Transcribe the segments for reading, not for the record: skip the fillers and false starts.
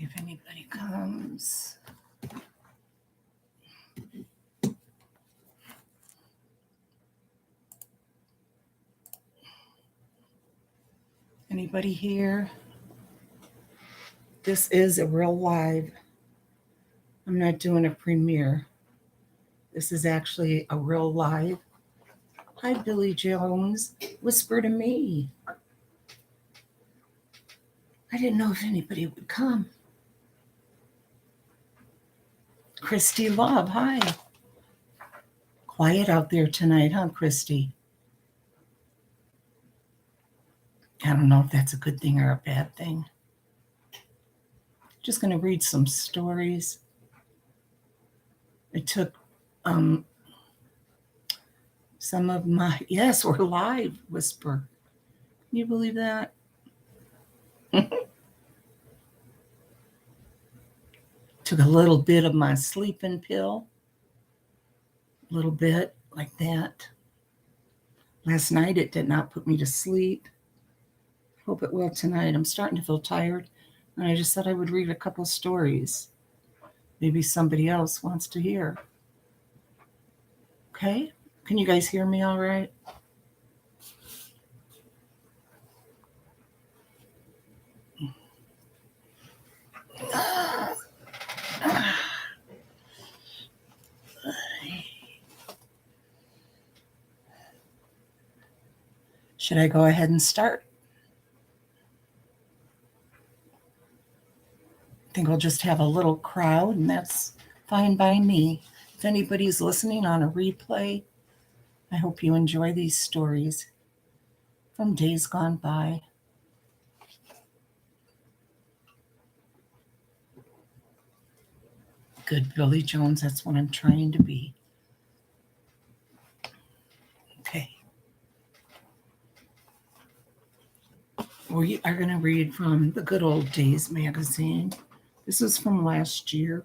See if anybody comes. Anybody here? This is a real live. I'm not doing a premiere. This is actually a real live. Hi, Billy Jones. Whisper to me. I didn't know if anybody would come. Christy Love, hi. Quiet out there tonight, huh, Christy? I don't know if that's a good thing or a bad thing. Just going to read some stories. I took some of my, yes, we're live, Whisper. Can you believe that? Took a little bit of my sleeping pill. A little bit like that. Last night it did not put me to sleep. Hope it will tonight. I'm starting to feel tired. And I just said I would read a couple stories. Maybe somebody else wants to hear. Okay? Can you guys hear me all right? Should I go ahead and start? I think we'll just have a little crowd, and that's fine by me. If anybody's listening on a replay, I hope you enjoy these stories from days gone by. Good Billy Jones, that's what I'm trying to be. Okay. We are going to read from the Good Old Days magazine. This is from last year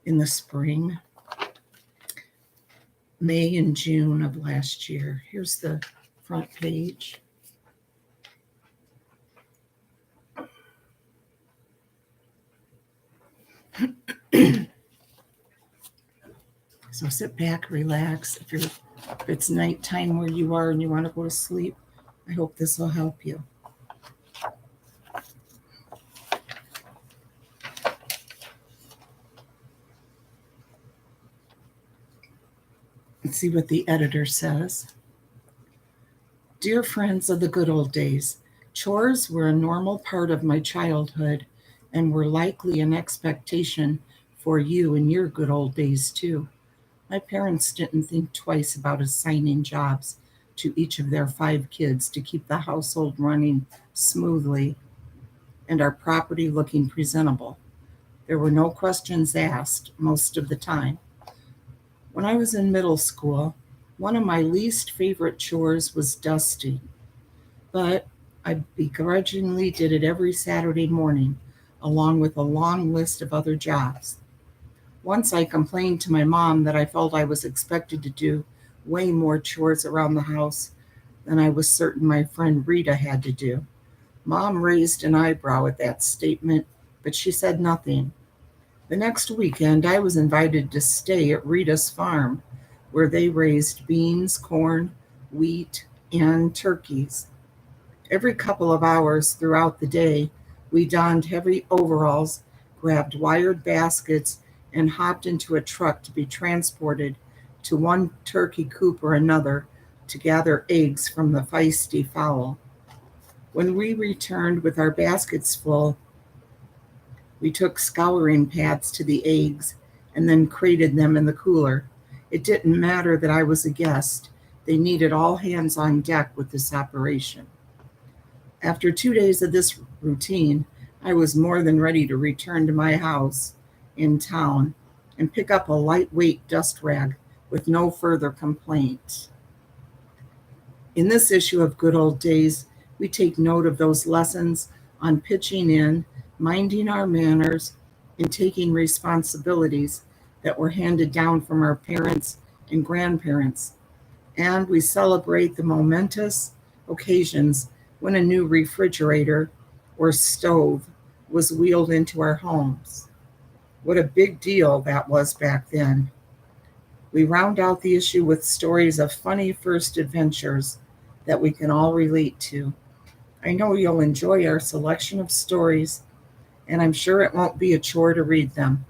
in the spring, May and June of last year. Here's the front page. So sit back, relax. If it's nighttime where you are and you want to go to sleep, I hope this will help you. Let's see what the editor says. Dear friends of the good old days, chores were a normal part of my childhood and were likely an expectation for you in your good old days too. My parents didn't think twice about assigning jobs to each of their 5 kids to keep the household running smoothly and our property looking presentable. There were no questions asked most of the time. When I was in middle school, one of my least favorite chores was dusting, but I begrudgingly did it every Saturday morning, along with a long list of other jobs. Once I complained to my mom that I felt I was expected to do way more chores around the house than I was certain my friend Rita had to do. Mom raised an eyebrow at that statement, but she said nothing. The next weekend, I was invited to stay at Rita's farm, where they raised beans, corn, wheat, and turkeys. Every couple of hours throughout the day, we donned heavy overalls, grabbed wired baskets, and hopped into a truck to be transported to one turkey coop or another to gather eggs from the feisty fowl. When we returned with our baskets full, we took scouring pads to the eggs and then crated them in the cooler. It didn't matter that I was a guest. They needed all hands on deck with this operation. After 2 days of this routine, I was more than ready to return to my house in town and pick up a lightweight dust rag with no further complaint. In this issue of Good Old Days, we take note of those lessons on pitching in, minding our manners, and taking responsibilities that were handed down from our parents and grandparents. And we celebrate the momentous occasions when a new refrigerator or stove was wheeled into our homes. What a big deal that was back then. We round out the issue with stories of funny first adventures that we can all relate to. I know you'll enjoy our selection of stories, and I'm sure it won't be a chore to read them.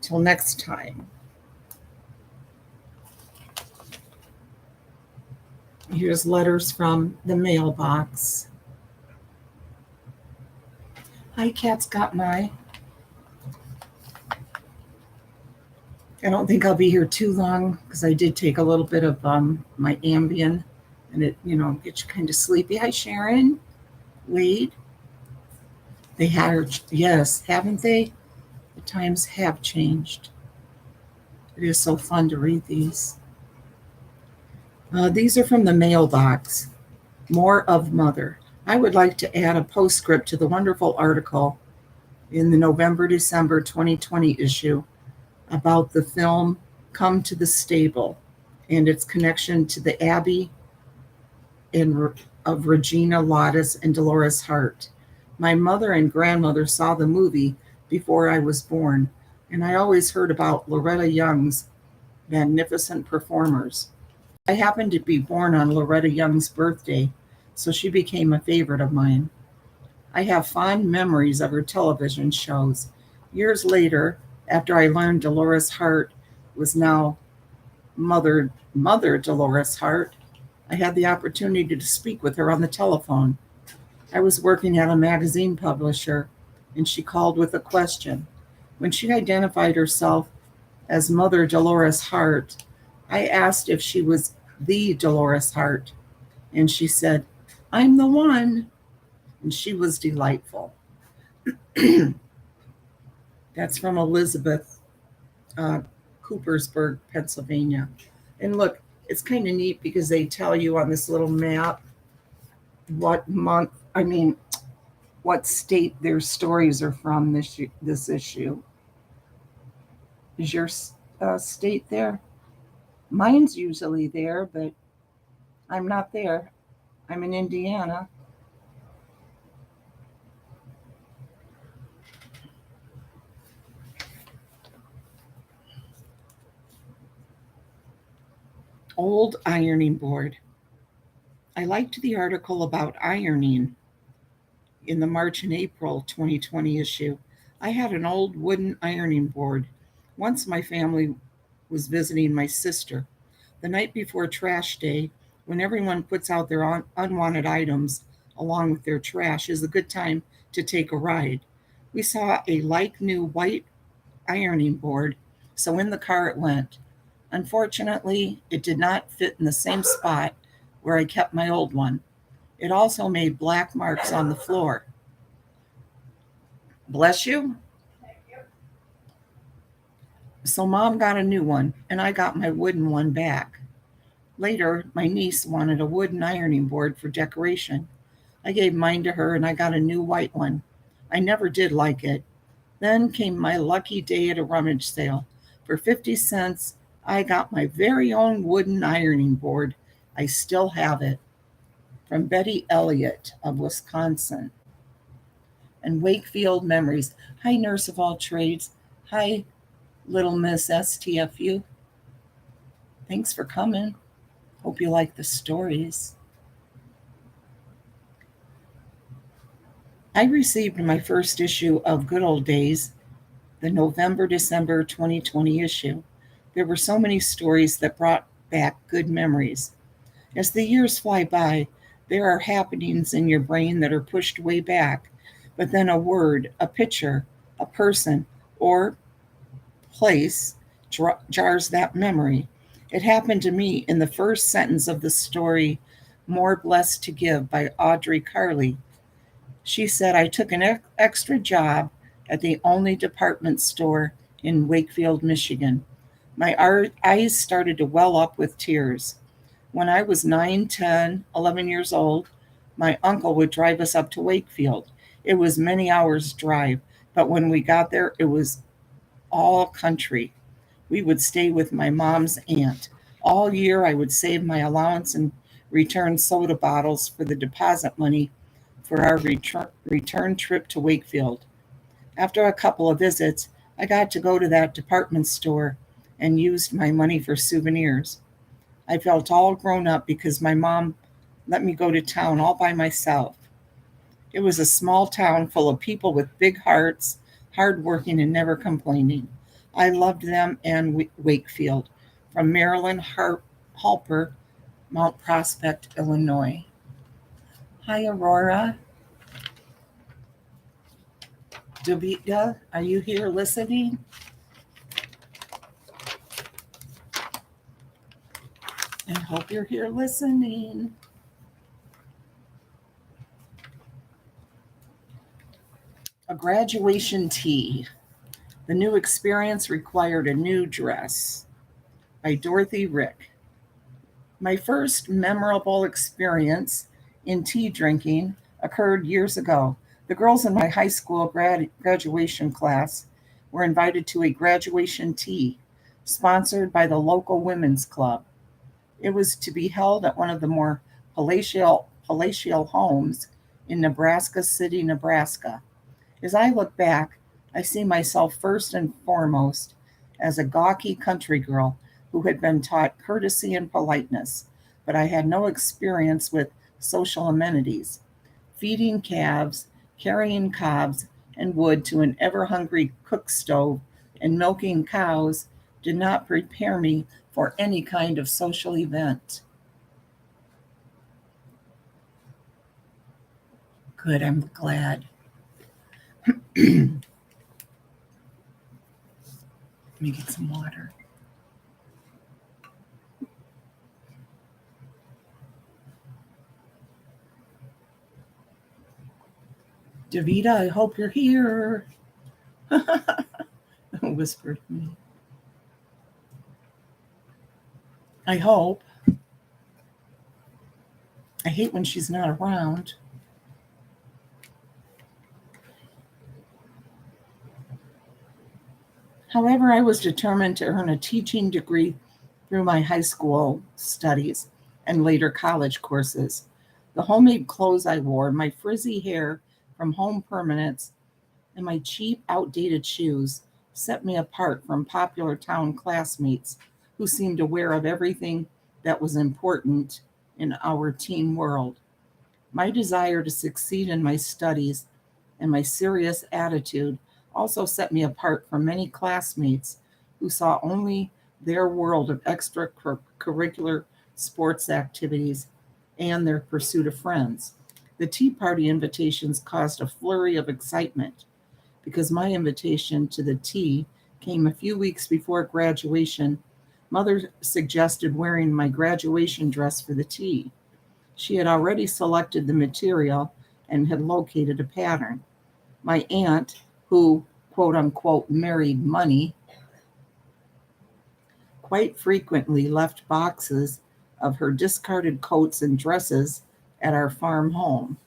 Till next time. Here's letters from the mailbox. Hi, Cat's got my. I don't think I'll be here too long because I did take a little bit of my Ambien, and it, gets you kind of sleepy. Hi, Sharon. Wade. They had, yes, haven't they? The times have changed. It is so fun to read these. These are from the mailbox. More of Mother. I would like to add a postscript to the wonderful article in the November-December 2020 issue about the film Come to the Stable and its connection to the Abbey of Regina Lottis and Dolores Hart. My mother and grandmother saw the movie before I was born, and I always heard about Loretta Young's magnificent performers. I happened to be born on Loretta Young's birthday, so she became a favorite of mine. I have fond memories of her television shows. Years later, after I learned Dolores Hart was now Mother Dolores Hart, I had the opportunity to speak with her on the telephone. I was working at a magazine publisher, and she called with a question. When she identified herself as Mother Dolores Hart, I asked if she was the Dolores Hart, and she said, "I'm the one." And she was delightful. That's from Elizabeth, uh, Coopersburg, Pennsylvania. And look, it's kind of neat because they tell you on this little map what month, I mean, what state their stories are from this issue. Is your state there? Mine's usually there, but I'm not there. I'm in Indiana. Old ironing board. I liked the article about ironing in the March and April 2020 issue. I had an old wooden ironing board. Once my family was visiting my sister. The night before trash day, when everyone puts out their unwanted items along with their trash, is a good time to take a ride. We saw a like new white ironing board, so in the car it went. Unfortunately, it did not fit in the same spot where I kept my old one. It also made black marks on the floor. Bless you. So mom got a new one, and I got my wooden one back. Later, my niece wanted a wooden ironing board for decoration. I gave mine to her, and I got a new white one. I never did like it. Then came my lucky day at a rummage sale. For 50 cents, I got my very own wooden ironing board. I still have it. From Betty Elliott of Wisconsin. And Wakefield Memories. Hi, Nurse of All Trades. Hi, Little Miss STFU. Thanks for coming. Hope you like the stories. I received my first issue of Good Old Days, the November-December 2020 issue. There were so many stories that brought back good memories. As the years fly by, there are happenings in your brain that are pushed way back, but then a word, a picture, a person, or place jars that memory. It happened to me in the first sentence of the story, More Blessed to Give by Audrey Carley. She said, I took an extra job at the only department store in Wakefield, Michigan. My eyes started to well up with tears. When I was 9, 10, 11 years old, my uncle would drive us up to Wakefield. It was many hours' drive, but when we got there, it was all country. We would stay with my mom's aunt. All year, I would save my allowance and return soda bottles for the deposit money for our return trip to Wakefield. After a couple of visits, I got to go to that department store and used my money for souvenirs. I felt all grown up because my mom let me go to town all by myself. It was a small town full of people with big hearts, hardworking and never complaining. I loved them and Wakefield, from Maryland, Halper, Mount Prospect, Illinois. Hi, Aurora. Davita, are you here listening? I hope you're here listening. A graduation tea. The new experience required a new dress by Dorothy Rick. My first memorable experience in tea drinking occurred years ago. The girls in my high school graduation class were invited to a graduation tea sponsored by the local women's club. It was to be held at one of the more palatial homes in Nebraska City, Nebraska. As I look back, I see myself first and foremost as a gawky country girl who had been taught courtesy and politeness, but I had no experience with social amenities. Feeding calves, carrying cobs and wood to an ever hungry cook stove, and milking cows did not prepare me for any kind of social event. Good, I'm glad. Let me get some water. Davita, I hope you're here. Whispered me. I hope. I hate when she's not around. However, I was determined to earn a teaching degree through my high school studies and later college courses. The homemade clothes I wore, my frizzy hair from home permanents, and my cheap, outdated shoes set me apart from popular town classmates who seemed aware of everything that was important in our teen world. My desire to succeed in my studies and my serious attitude also set me apart from many classmates who saw only their world of extracurricular sports activities and their pursuit of friends. The Tea Party invitations caused a flurry of excitement because my invitation to the tea came a few weeks before graduation. Mother suggested wearing my graduation dress for the tea. She had already selected the material and had located a pattern. My aunt, who quote unquote married money, quite frequently left boxes of her discarded coats and dresses at our farm home.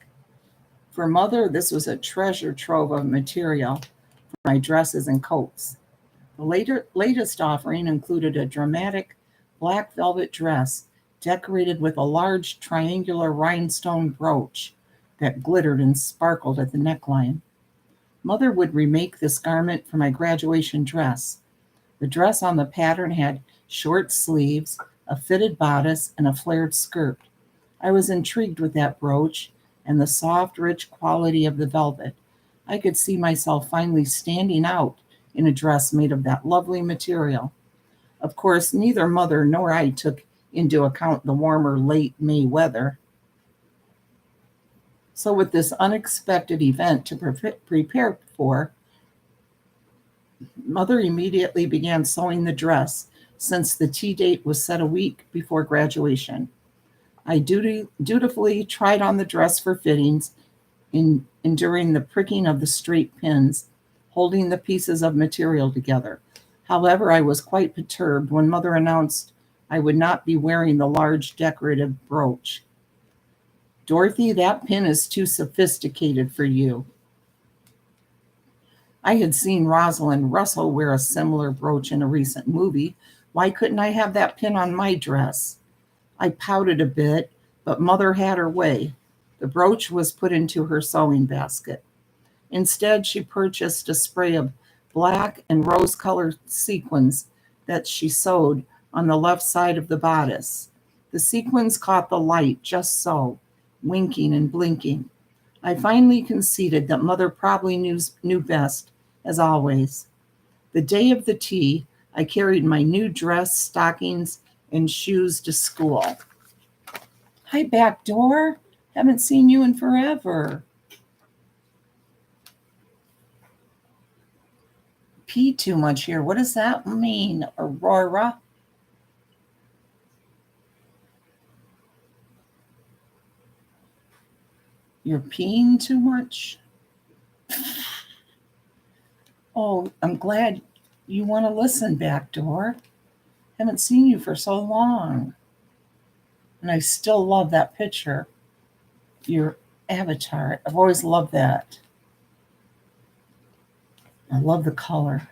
For mother, this was a treasure trove of material for my dresses and coats. The latest offering included a dramatic black velvet dress decorated with a large triangular rhinestone brooch that glittered and sparkled at the neckline. Mother would remake this garment for my graduation dress. The dress on the pattern had short sleeves, a fitted bodice, and a flared skirt. I was intrigued with that brooch and the soft, rich quality of the velvet. I could see myself finally standing out in a dress made of that lovely material. Of course, neither mother nor I took into account the warmer late May weather. So, with this unexpected event to prepare for, mother immediately began sewing the dress since the tea date was set a week before graduation. I dutifully tried on the dress for fittings, enduring the pricking of the straight pins, holding the pieces of material together. However, I was quite perturbed when mother announced I would not be wearing the large decorative brooch. Dorothy, that pin is too sophisticated for you. I had seen Rosalind Russell wear a similar brooch in a recent movie. Why couldn't I have that pin on my dress? I pouted a bit, but mother had her way. The brooch was put into her sewing basket. Instead, she purchased a spray of black and rose colored sequins that she sewed on the left side of the bodice. The sequins caught the light just so, winking and blinking. I finally conceded that Mother probably knew best, as always. The day of the tea, I carried my new dress, stockings, and shoes to school. Hi, back door. Haven't seen you in forever. Pee too much here. What does that mean, Aurora? You're peeing too much? Oh, I'm glad you want to listen, backdoor. Haven't seen you for so long. And I still love that picture, your avatar. I've always loved that. I love the color.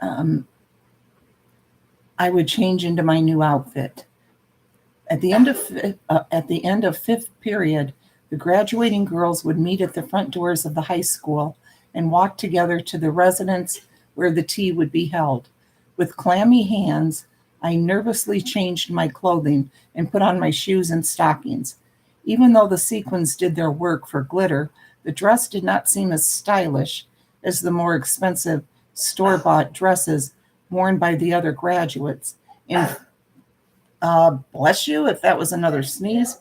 Um, I would change into my new outfit. At the end of fifth period, the graduating girls would meet at the front doors of the high school and walk together to the residence where the tea would be held. With clammy hands, I nervously changed my clothing and put on my shoes and stockings. Even though the sequins did their work for glitter, the dress did not seem as stylish as the more expensive store bought dresses worn by the other graduates. In Bless you if that was another sneeze.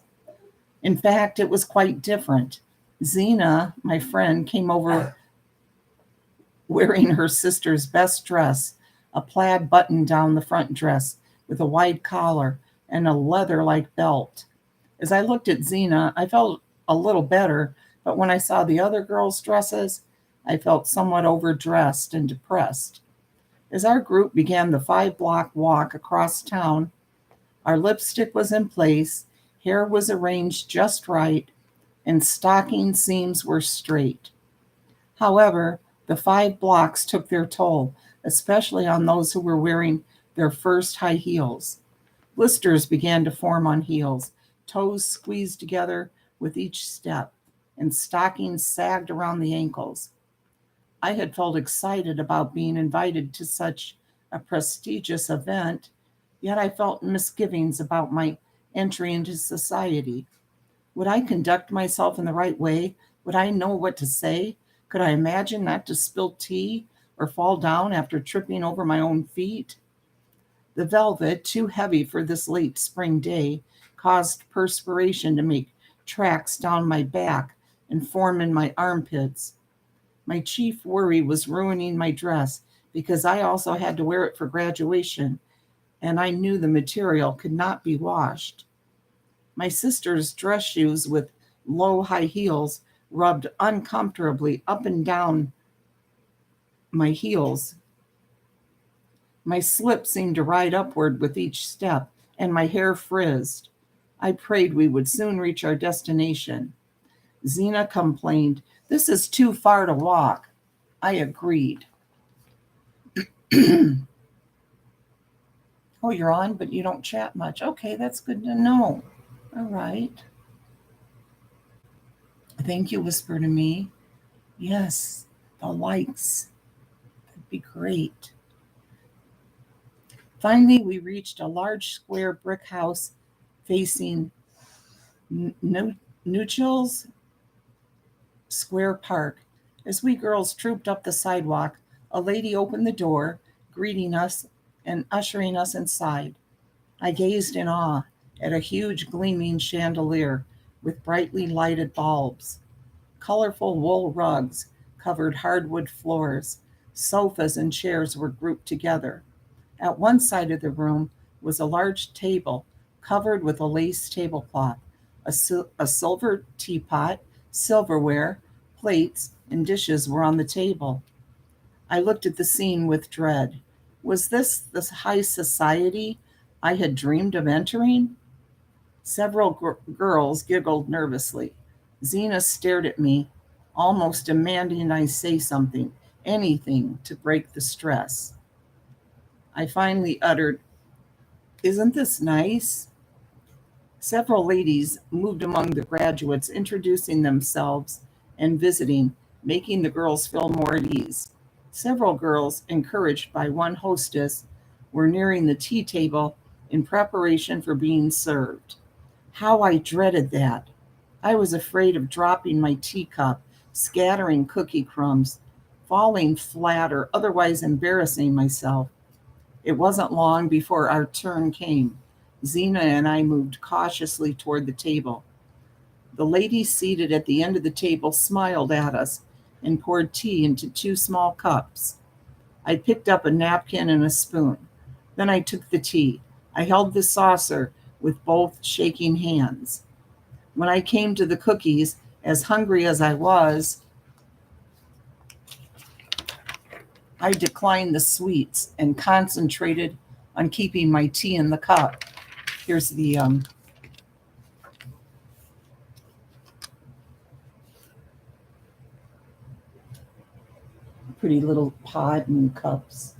In fact, it was quite different. Zena, my friend, came over wearing her sister's best dress, a plaid button down the front dress with a wide collar and a leather like belt. As I looked at Zena, I felt a little better, but when I saw the other girls' dresses, I felt somewhat overdressed and depressed. As our group began the 5 block walk across town, our lipstick was in place, hair was arranged just right, and stocking seams were straight. However, the 5 blocks took their toll, especially on those who were wearing their first high heels. Blisters began to form on heels, toes squeezed together with each step, and stockings sagged around the ankles. I had felt excited about being invited to such a prestigious event, yet I felt misgivings about my entry into society. Would I conduct myself in the right way? Would I know what to say? Could I imagine not to spill tea or fall down after tripping over my own feet? The velvet, too heavy for this late spring day, caused perspiration to make tracks down my back and form in my armpits. My chief worry was ruining my dress because I also had to wear it for graduation, and I knew the material could not be washed. My sister's dress shoes with low high heels rubbed uncomfortably up and down my heels. My slip seemed to ride upward with each step, and my hair frizzed. I prayed we would soon reach our destination. Zena complained, "This is too far to walk." I agreed. Oh, you're on, but you don't chat much. Okay, that's good to know. All right. Thank you, whisper to me. Yes, the likes. That'd be great. Finally, we reached a large square brick house facing Neuchel's Square Park. As we girls trooped up the sidewalk, a lady opened the door, greeting us and ushering us inside. I gazed in awe at a huge gleaming chandelier with brightly lighted bulbs. Colorful wool rugs covered hardwood floors. Sofas and chairs were grouped together. At one side of the room was a large table covered with a lace tablecloth. A silver teapot, silverware, plates, and dishes were on the table. I looked at the scene with dread. Was this the high society I had dreamed of entering? Several girls giggled nervously. Zena stared at me, almost demanding I say something, anything to break the stress. I finally uttered, "Isn't this nice?" Several ladies moved among the graduates, introducing themselves and visiting, making the girls feel more at ease. Several girls, encouraged by one hostess, were nearing the tea table in preparation for being served. How I dreaded that! I was afraid of dropping my teacup, scattering cookie crumbs, falling flat, or otherwise embarrassing myself. It wasn't long before our turn came. Zena and I moved cautiously toward the table. The lady seated at the end of the table smiled at us and poured tea into two small cups. I picked up a napkin and a spoon. Then I took the tea. I held the saucer with both shaking hands. When I came to the cookies, as hungry as I was, I declined the sweets and concentrated on keeping my tea in the cup. Here's the pretty little pot and cups.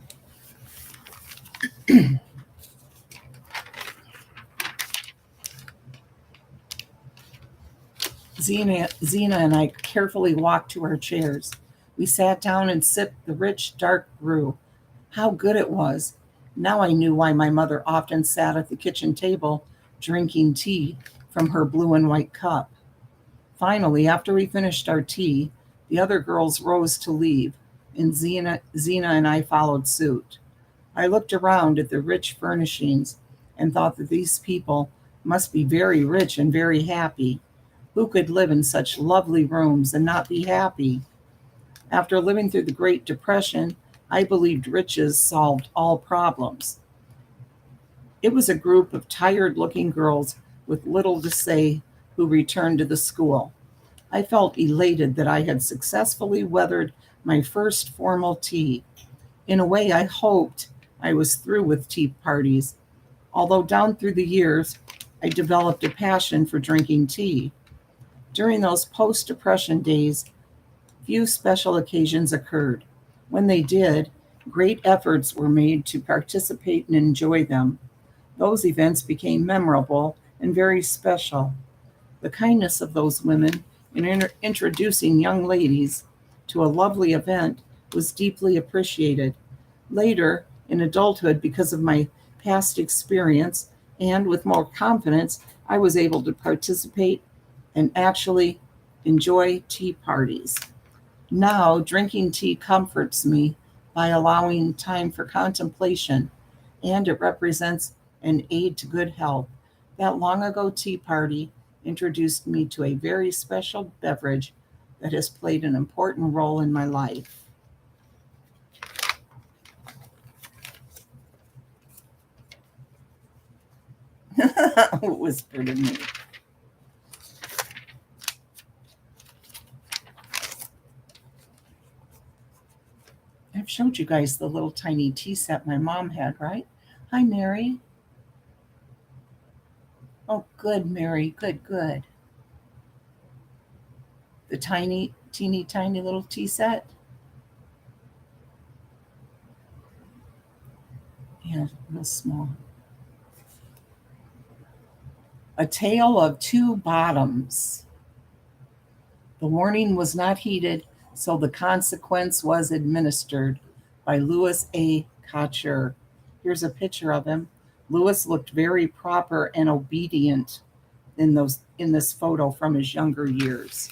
Zena and I carefully walked to our chairs. We sat down and sipped the rich, dark brew. How good it was! Now I knew why my mother often sat at the kitchen table drinking tea from her blue and white cup. Finally, after we finished our tea, the other girls rose to leave, and Zena and I followed suit. I looked around at the rich furnishings and thought that these people must be very rich and very happy. Who could live in such lovely rooms and not be happy? After living through the Great Depression, I believed riches solved all problems. It was a group of tired looking girls with little to say who returned to the school. I felt elated that I had successfully weathered my first formal tea. In a way, I hoped I was through with tea parties, although down through the years, I developed a passion for drinking tea. During those post Depression days, few special occasions occurred. When they did, great efforts were made to participate and enjoy them. Those events became memorable and very special. The kindness of those women in introducing young ladies to a lovely event was deeply appreciated. Later, in adulthood, because of my past experience and with more confidence, I was able to participate and actually enjoy tea parties. Now, drinking tea comforts me by allowing time for contemplation, and it represents an aid to good health. That long ago tea party introduced me to a very special beverage that has played an important role in my life. Whispered to me. I've showed you guys the little tiny tea set my mom had, right? Hi, Mary. Oh, good, Mary. Good, good. The tiny, teeny, tiny little tea set. Yeah, real small. A Tale of Two Bottoms. The warning was not heeded, so the consequence was administered by Louis A. Kocher. Here's a picture of him. Louis looked very proper and obedient in this photo from his younger years.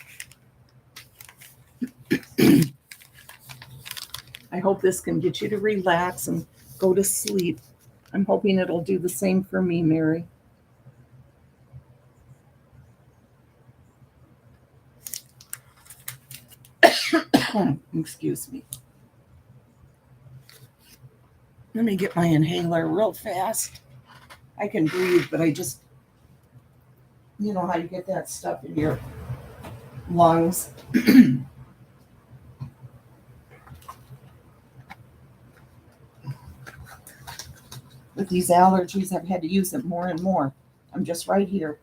I hope this can get you to relax and go to sleep. I'm hoping it'll do the same for me, Mary. Excuse me. Let me get my inhaler real fast. I can breathe, but I just, you know how you get that stuff in your lungs. With these allergies, I've had to use it more and more. I'm just right here.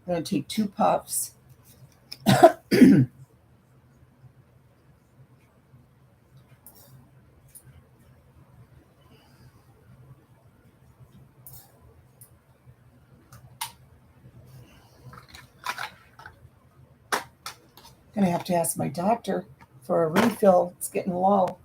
I'm going to take two puffs. I'm going to have to ask my doctor for a refill. It's getting low.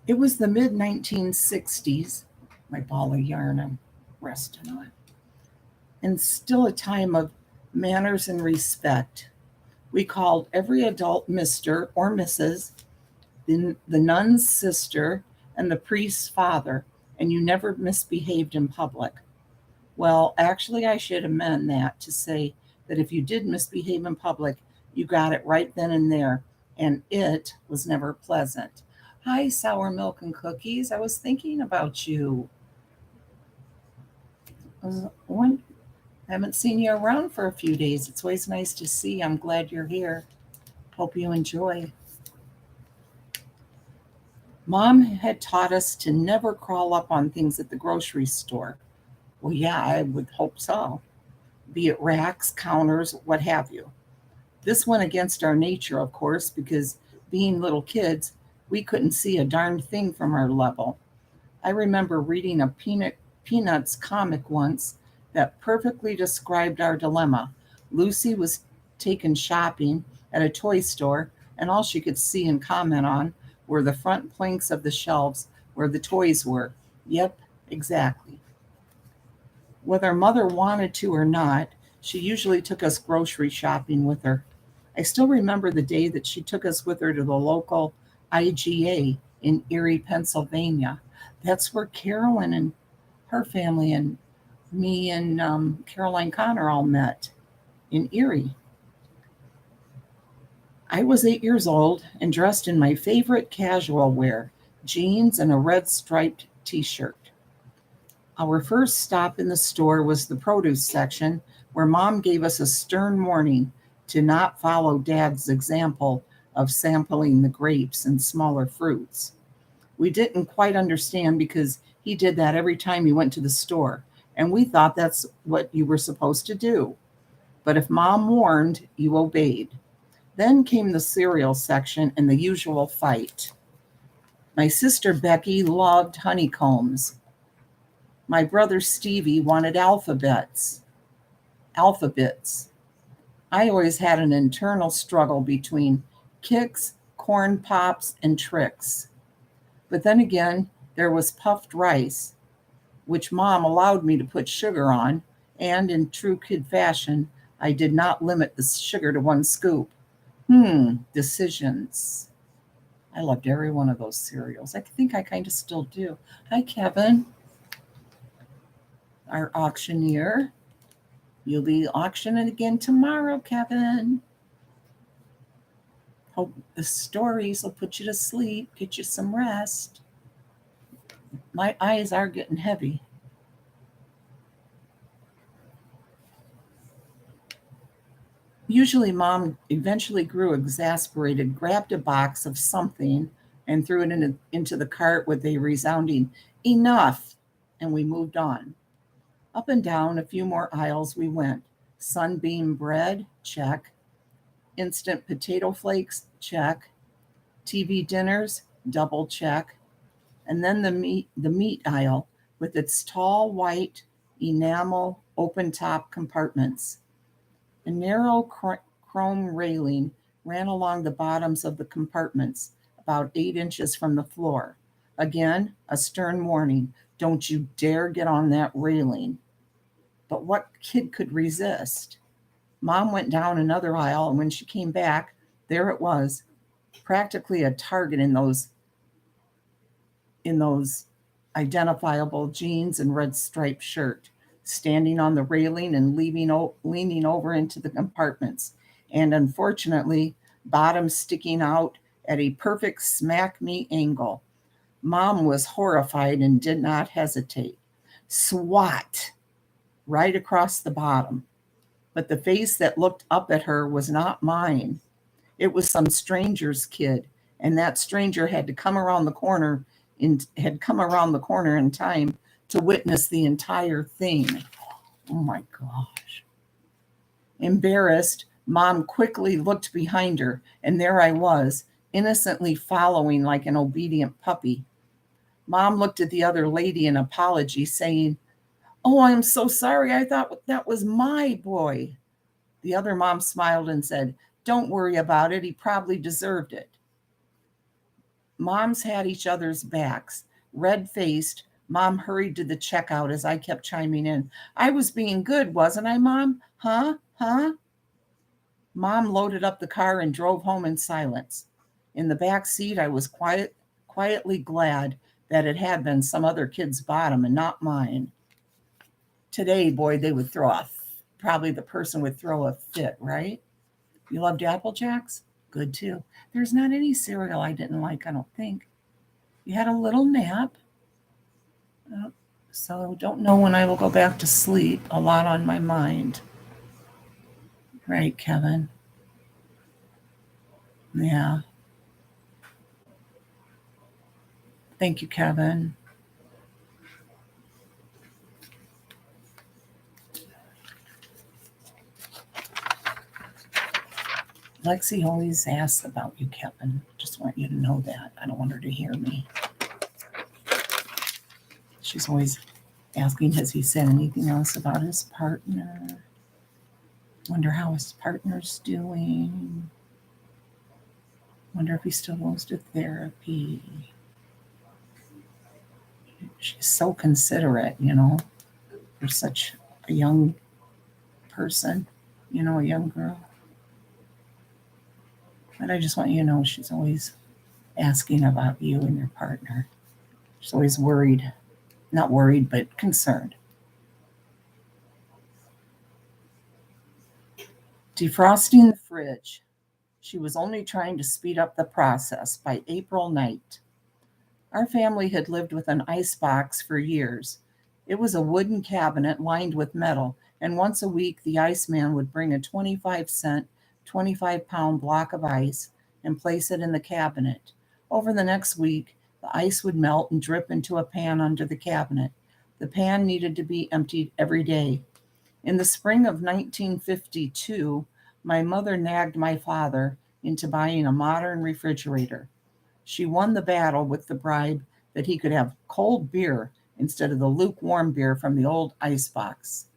It was the mid 1960s, my ball of yarn I'm resting on, and still a time of manners and respect. We called every adult Mr. or Mrs., the nun's sister, and the priest's father, and you never misbehaved in public. Well, actually, I should amend that to say that if you did misbehave in public, you got it right then and there, and it was never pleasant. Hi, sour milk and cookies. I was thinking about you. I haven't seen you around for a few days. It's always nice to see you. I'm glad you're here. Hope you enjoy. Mom had taught us to never crawl up on things at the grocery store. Well, yeah, I would hope so. Be it racks, counters, what have you. This went against our nature, of course, because being little kids, we couldn't see a darn thing from our level. I remember reading a Peanuts comic once that perfectly described our dilemma. Lucy was taken shopping at a toy store, and all she could see and comment on were the front planks of the shelves where the toys were. Yep, exactly. Whether mother wanted to or not, she usually took us grocery shopping with her. I still remember the day that she took us with her to the local IGA in Erie, Pennsylvania. That's where Carolyn and her family and me and Caroline Connor all met in Erie. I was 8 years old and dressed in my favorite casual wear, jeans and a red striped t shirt. Our first stop in the store was the produce section, where mom gave us a stern warning to not follow dad's example of sampling the grapes and smaller fruits. We didn't quite understand because he did that every time he went to the store, and we thought that's what you were supposed to do. But if mom warned, you obeyed. Then came the cereal section and the usual fight. My sister Becky loved honeycombs. My brother Stevie wanted alphabets. I always had an internal struggle between kicks, corn pops, and tricks. But then again, there was puffed rice, which mom allowed me to put sugar on, and in true kid fashion, I did not limit the sugar to one scoop. Decisions. I loved every one of those cereals. I think I kind of still do. Hi, Kevin, our auctioneer. You'll be auctioning again tomorrow, Kevin. Hope the stories will put you to sleep, get you some rest. My eyes are getting heavy. Usually, mom eventually grew exasperated, grabbed a box of something, and threw it into the cart with a resounding enough, and we moved on. Up and down a few more aisles we went. Sunbeam bread, check. Instant potato flakes, check. TV dinners, double check. And then the meat aisle with its tall white enamel open top compartments. A narrow chrome railing ran along the bottoms of the compartments, about 8 inches from the floor. Again, a stern warning, don't you dare get on that railing. But what kid could resist? Mom went down another aisle, and when she came back, there it was, practically a target in those identifiable jeans and red striped shirt, standing on the railing and leaning over into the compartments, and unfortunately, bottom sticking out at a perfect smack me angle. Mom was horrified and did not hesitate. Swat! right across the bottom. But the face that looked up at her was not mine. It was some stranger's kid, and that stranger had come around the corner in time to witness the entire thing. Oh my gosh. Embarrassed, Mom quickly looked behind her, and there I was, innocently following like an obedient puppy. Mom looked at the other lady in apology, saying, "Oh, I'm so sorry. I thought that was my boy." The other mom smiled and said, "Don't worry about it. He probably deserved it." Moms had each other's backs. Red faced, Mom hurried to the checkout as I kept chiming in. "I was being good, wasn't I, Mom? Huh? Huh?" Mom loaded up the car and drove home in silence. In the back seat, I was quietly glad that it had been some other kid's bottom and not mine. Today, boy, they would probably the person would throw a fit, right? You loved Apple Jacks? Good too. There's not any cereal I didn't like, I don't think. You had a little nap. So don't know when I will go back to sleep. A lot on my mind. Right, Kevin? Yeah. Thank you, Kevin. Lexi always asks about you, Kevin. Just want you to know that. I don't want her to hear me. She's always asking, has he said anything else about his partner? Wonder how his partner's doing. Wonder if he still goes to therapy. She's so considerate, for such a young person, a young girl. But I just want you to know she's always asking about you and your partner. She's always worried. Not worried, but concerned. Defrosting the fridge. She was only trying to speed up the process by April night. Our family had lived with an ice box for years. It was a wooden cabinet lined with metal, and once a week the iceman would bring a 25-cent, 25-pound block of ice and place it in the cabinet. Over the next week, the ice would melt and drip into a pan under the cabinet. The pan needed to be emptied every day. In the spring of 1952, my mother nagged my father into buying a modern refrigerator. She won the battle with the bribe that he could have cold beer instead of the lukewarm beer from the old ice box.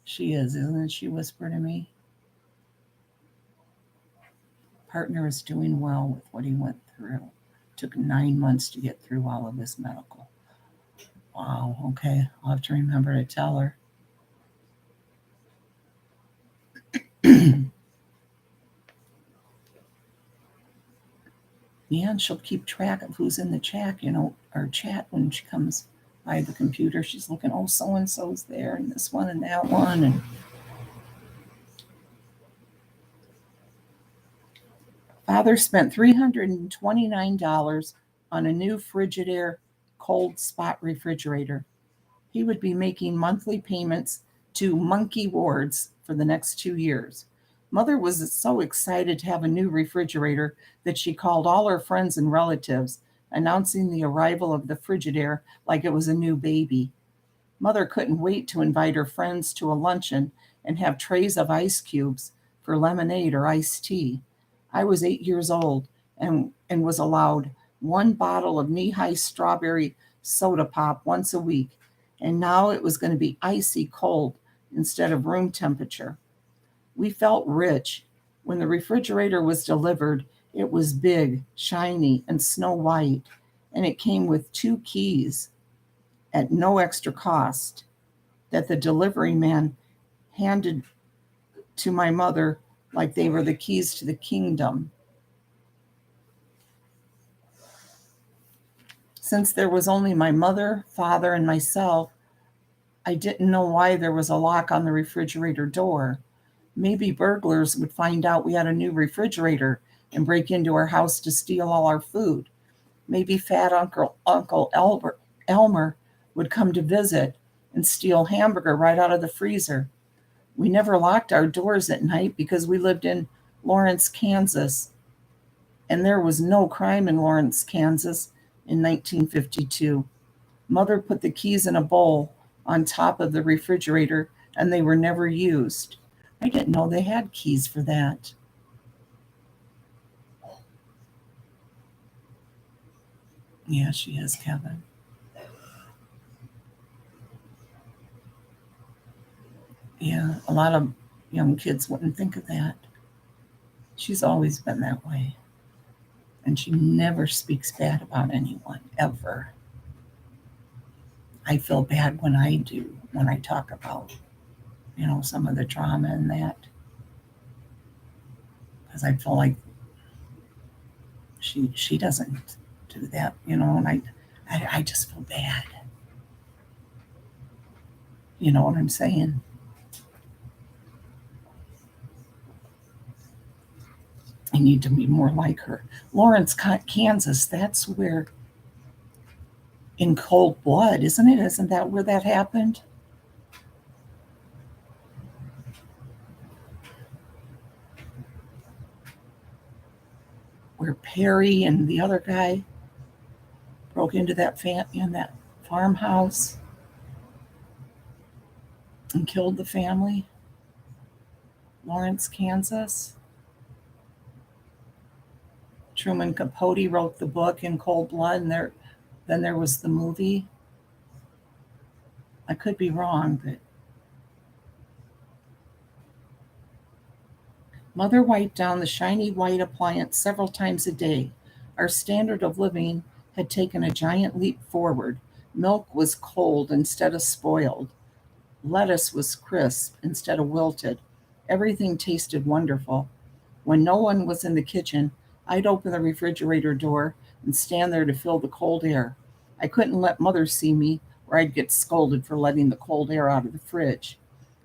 She is, isn't she? Whispered to me. Partner is doing well with what he went through. Took 9 months to get through all of his medical. Wow, okay. I'll have to remember to tell her. Yeah, and she'll keep track of who's in the chat, or chat when she comes by the computer. She's looking, oh, so-and-so's there, and this one and that one. And Father spent $329 on a new Frigidaire cold spot refrigerator. He would be making monthly payments to Monkey Wards for the next 2 years. Mother was so excited to have a new refrigerator that she called all her friends and relatives, announcing the arrival of the Frigidaire like it was a new baby. Mother couldn't wait to invite her friends to a luncheon and have trays of ice cubes for lemonade or iced tea. I was 8 years old and was allowed one bottle of knee-high strawberry soda pop once a week, and now it was going to be icy cold instead of room temperature. We felt rich. When the refrigerator was delivered, it was big, shiny, and snow white, and it came with 2 keys at no extra cost that the delivery man handed to my mother like they were the keys to the kingdom. Since there was only my mother, father, and myself, I didn't know why there was a lock on the refrigerator door. Maybe burglars would find out we had a new refrigerator and break into our house to steal all our food. Maybe fat Uncle Elmer would come to visit and steal hamburger right out of the freezer. We never locked our doors at night because we lived in Lawrence, Kansas, and there was no crime in Lawrence, Kansas in 1952. Mother put the keys in a bowl on top of the refrigerator and they were never used. I didn't know they had keys for that. Yeah, she is, Kevin. Yeah, a lot of young kids wouldn't think of that. She's always been that way. And she never speaks bad about anyone, ever. I feel bad when I do, when I talk about, some of the trauma and that, because I feel like she doesn't do that, and I just feel bad. You know what I'm saying? I need to be more like her. Lawrence, Kansas, that's where, in Cold Blood, isn't it? Isn't that where that happened? Where Perry and the other guy broke into in that farmhouse and killed the family. Lawrence, Kansas. Truman Capote wrote the book in Cold Blood, and then there was the movie. I could be wrong, but Mother wiped down the shiny white appliance several times a day. Our standard of living had taken a giant leap forward. Milk was cold instead of spoiled. Lettuce was crisp instead of wilted. Everything tasted wonderful. When no one was in the kitchen, I'd open the refrigerator door and stand there to fill the cold air. I couldn't let Mother see me, or I'd get scolded for letting the cold air out of the fridge.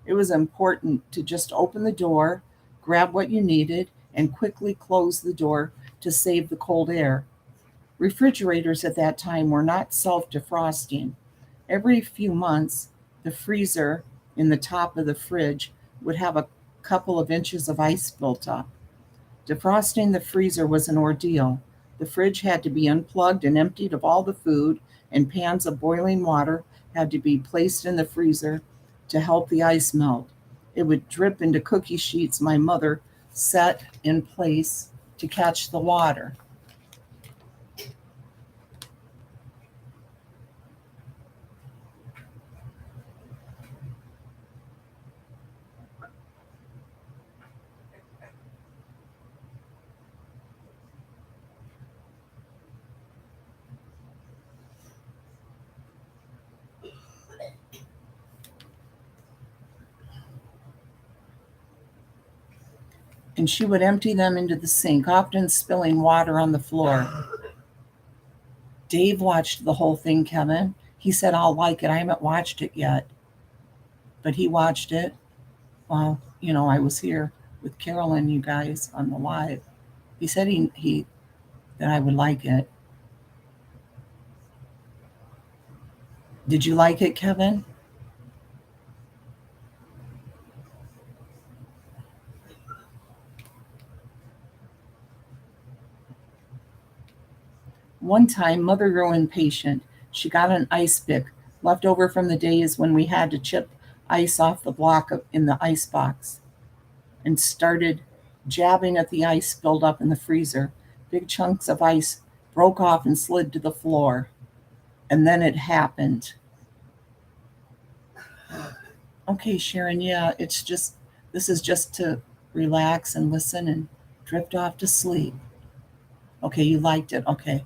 It was important to just open the door, grab what you needed, and quickly close the door to save the cold air. Refrigerators at that time were not self defrosting. Every few months, the freezer in the top of the fridge would have a couple of inches of ice built up. Defrosting the freezer was an ordeal. The fridge had to be unplugged and emptied of all the food, and pans of boiling water had to be placed in the freezer to help the ice melt. It would drip into cookie sheets my mother set in place to catch the water. And she would empty them into the sink, often spilling water on the floor. Dave watched the whole thing, Kevin. He said, I'll like it. I haven't watched it yet, but he watched it while, I was here with Carolyn, you guys, on the live. He said he that I would like it. Did you like it, Kevin? One time, Mother grew impatient. She got an ice pick left over from the days when we had to chip ice off the block in the ice box and started jabbing at the ice built up in the freezer. Big chunks of ice broke off and slid to the floor. And then it happened. Okay, Sharon, yeah, this is just to relax and listen and drift off to sleep. Okay, you liked it. Okay.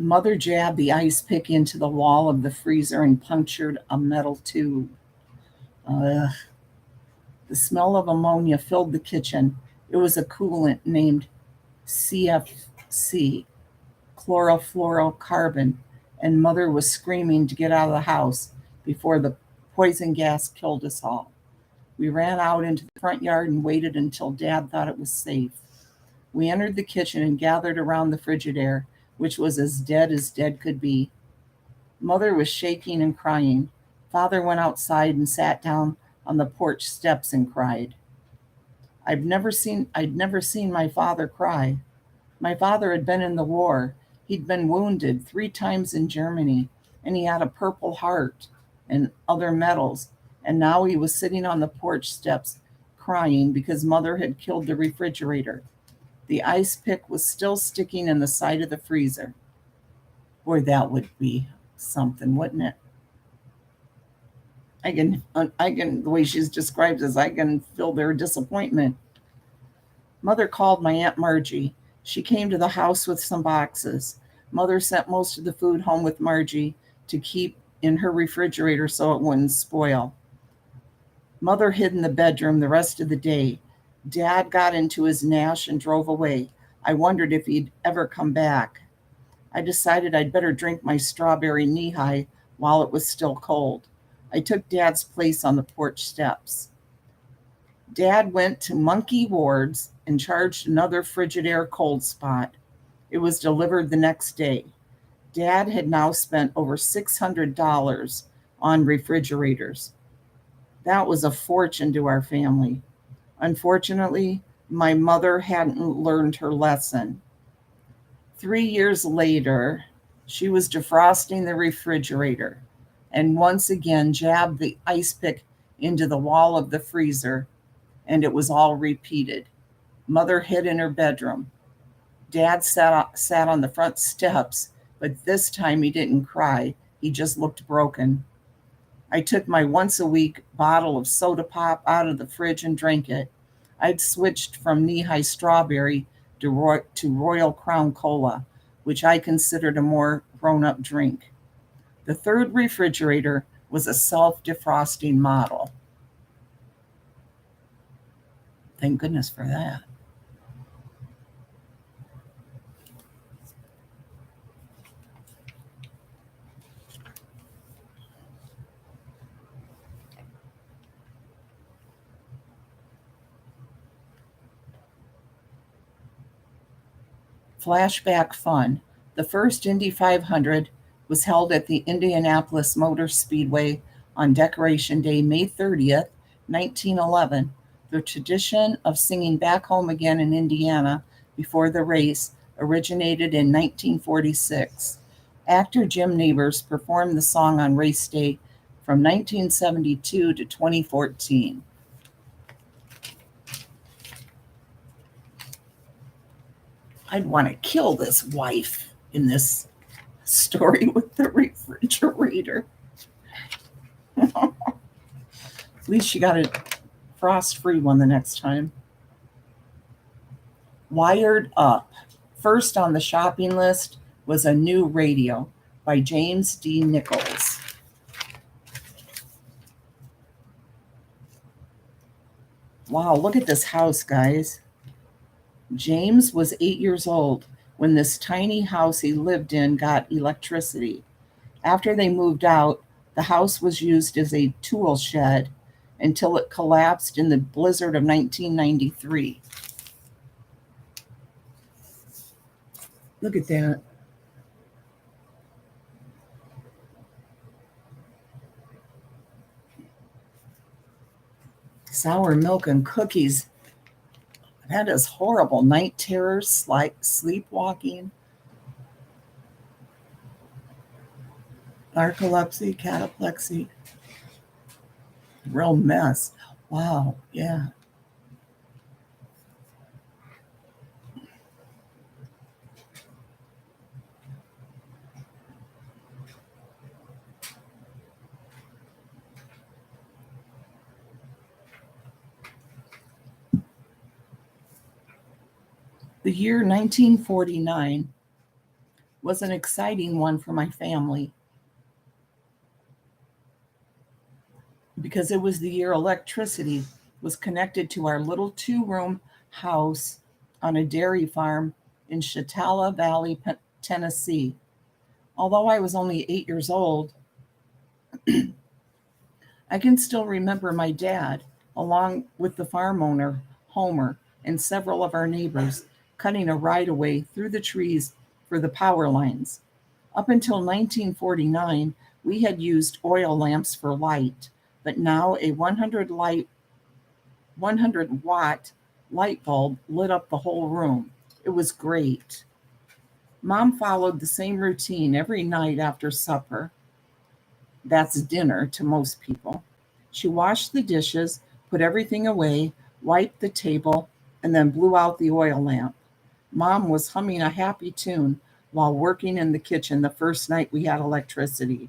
Mother jabbed the ice pick into the wall of the freezer and punctured a metal tube. Ugh. The smell of ammonia filled the kitchen. It was a coolant named CFC, chlorofluorocarbon, and Mother was screaming to get out of the house before the poison gas killed us all. We ran out into the front yard and waited until Dad thought it was safe. We entered the kitchen and gathered around the Frigidaire, which was as dead could be. Mother was shaking and crying. Father went outside and sat down on the porch steps and cried. I'd never seen my father cry. My father had been in the war. He'd been wounded 3 times in Germany, and he had a Purple Heart and other medals. And now he was sitting on the porch steps crying because Mother had killed the refrigerator. The ice pick was still sticking in the side of the freezer. Boy, that would be something, wouldn't it? The way she's described as I can feel their disappointment. Mother called my Aunt Margie. She came to the house with some boxes. Mother sent most of the food home with Margie to keep in her refrigerator so it wouldn't spoil. Mother hid in the bedroom the rest of the day. Dad got into his Nash and drove away. I wondered if he'd ever come back. I decided I'd better drink my strawberry knee-high while it was still cold. I took Dad's place on the porch steps. Dad went to Monkey Ward's and charged another Frigidaire cold spot. It was delivered the next day. Dad had now spent over $600 on refrigerators. That was a fortune to our family. Unfortunately, my mother hadn't learned her lesson. 3 years later, she was defrosting the refrigerator and once again jabbed the ice pick into the wall of the freezer, and it was all repeated. Mother hid in her bedroom. Dad sat on the front steps, but this time he didn't cry. He just looked broken. I took my once-a-week bottle of soda pop out of the fridge and drank it. I'd switched from knee-high strawberry to Royal Crown Cola, which I considered a more grown-up drink. The third refrigerator was a self-defrosting model. Thank goodness for that. Flashback fun. The first Indy 500 was held at the Indianapolis Motor Speedway on Decoration Day, May 30th, 1911. The tradition of singing Back Home Again in Indiana before the race originated in 1946. Actor Jim Nabors performed the song on race day from 1972 to 2014. I'd want to kill this wife in this story with the refrigerator. At least she got a frost-free one the next time. Wired Up. First on the shopping list was a new radio by James D. Nichols. Wow, look at this house, guys. James was 8 years old when this tiny house he lived in got electricity. After they moved out, the house was used as a tool shed until it collapsed in the blizzard of 1993. Look at that. Sour milk and cookies. That is horrible. Night terrors, like sleepwalking, narcolepsy, cataplexy. Real mess. Wow. Yeah. The year 1949 was an exciting one for my family because it was the year electricity was connected to our little 2-room house on a dairy farm in Chautauqua Valley, Tennessee. Although I was only 8 years old, I can still remember my dad, along with the farm owner, Homer, and several of our neighbors, cutting a right of way through the trees for the power lines. Up until 1949, we had used oil lamps for light, but now a 100-watt light bulb lit up the whole room. It was great. Mom followed the same routine every night after supper. That's dinner to most people. She washed the dishes, put everything away, wiped the table, and then blew out the oil lamp. Mom was humming a happy tune while working in the kitchen the first night we had electricity.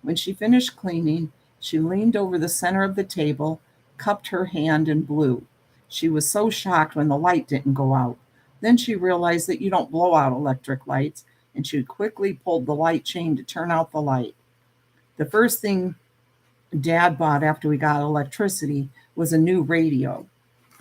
When she finished cleaning, she leaned over the center of the table, cupped her hand, and blew. She was so shocked when the light didn't go out. Then she realized that you don't blow out electric lights, and she quickly pulled the light chain to turn out the light. The first thing Dad bought after we got electricity was a new radio.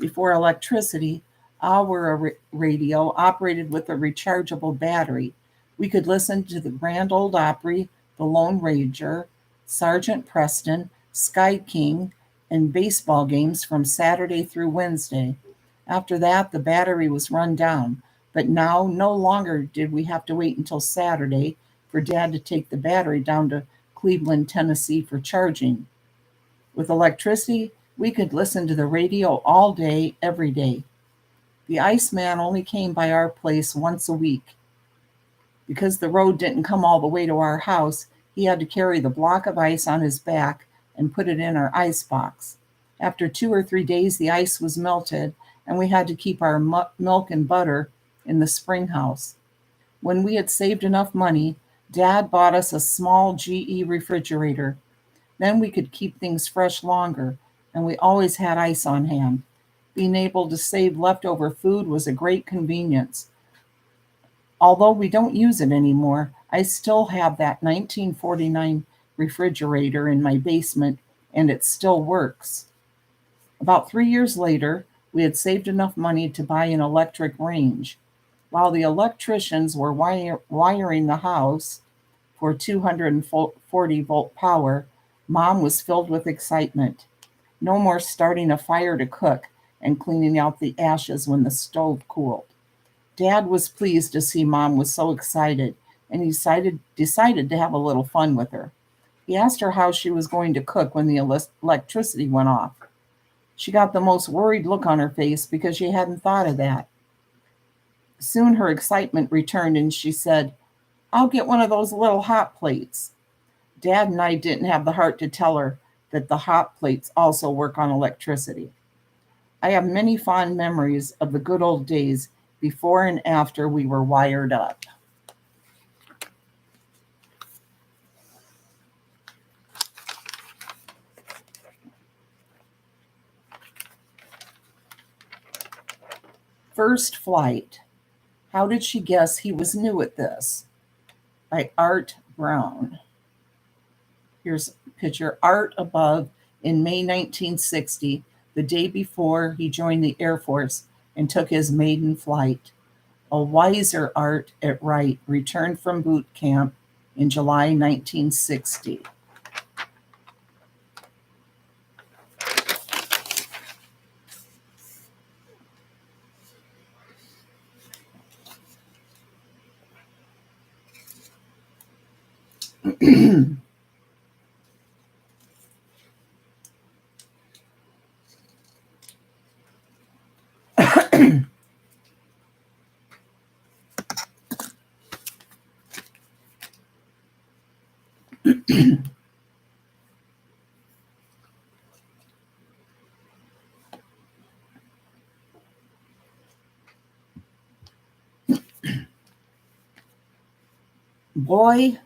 Before electricity, our radio operated with a rechargeable battery. We could listen to the Grand Ole Opry, the Lone Ranger, Sergeant Preston, Sky King, and baseball games from Saturday through Wednesday. After that, the battery was run down, but now no longer did we have to wait until Saturday for Dad to take the battery down to Cleveland, Tennessee for charging. With electricity, we could listen to the radio all day, every day. The Iceman only came by our place once a week. Because the road didn't come all the way to our house, he had to carry the block of ice on his back and put it in our ice box. After 2 or 3 days, the ice was melted, and we had to keep our milk and butter in the spring house. When we had saved enough money, Dad bought us a small GE refrigerator. Then we could keep things fresh longer, and we always had ice on hand. Being able to save leftover food was a great convenience. Although we don't use it anymore, I still have that 1949 refrigerator in my basement, and it still works. About 3 years later, we had saved enough money to buy an electric range. While the electricians were wiring the house for 240-volt power, Mom was filled with excitement. No more starting a fire to cook and cleaning out the ashes when the stove cooled. Dad was pleased to see Mom was so excited, and he decided to have a little fun with her. He asked her how she was going to cook when the electricity went off. She got the most worried look on her face because she hadn't thought of that. Soon her excitement returned and she said, "I'll get one of those little hot plates." Dad and I didn't have the heart to tell her that the hot plates also work on electricity. I have many fond memories of the good old days before and after we were wired up. First Flight. How did she guess he was new at this? By Art Brown. Here's a picture. Art above in May 1960, the day before he joined the Air Force and took his maiden flight. A wiser Art at Wright returned from boot camp in July 1960. Boy,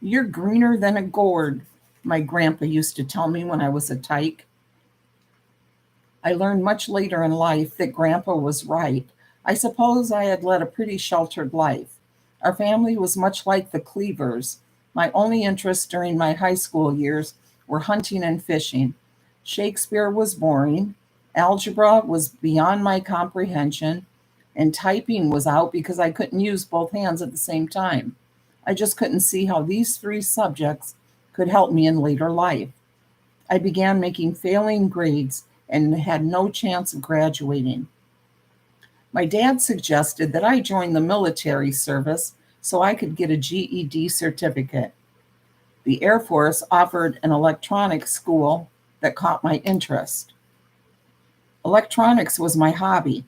you're greener than a gourd, my grandpa used to tell me when I was a tyke. I learned much later in life that Grandpa was right. I suppose I had led a pretty sheltered life. Our family was much like the Cleavers. My only interests during my high school years were hunting and fishing. Shakespeare was boring. Algebra was beyond my comprehension. And typing was out because I couldn't use both hands at the same time. I just couldn't see how these three subjects could help me in later life. I began making failing grades and had no chance of graduating. My dad suggested that I join the military service so I could get a GED certificate. The Air Force offered an electronics school that caught my interest. Electronics was my hobby,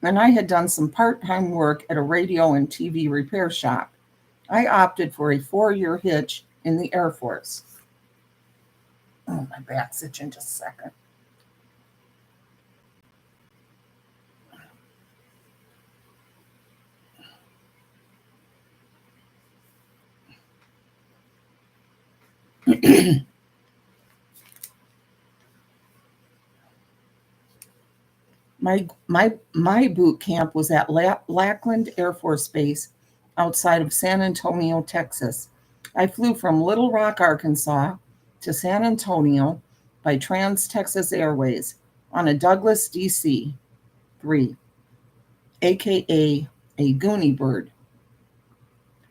and I had done some part time work at a radio and TV repair shop. I opted for a 4-year hitch in the Air Force. Oh, my back's itching just a second. My boot camp was at Lackland Air Force Base outside of San Antonio, Texas. I flew from Little Rock, Arkansas to San Antonio by Trans Texas Airways on a Douglas DC 3, aka a Goonie Bird.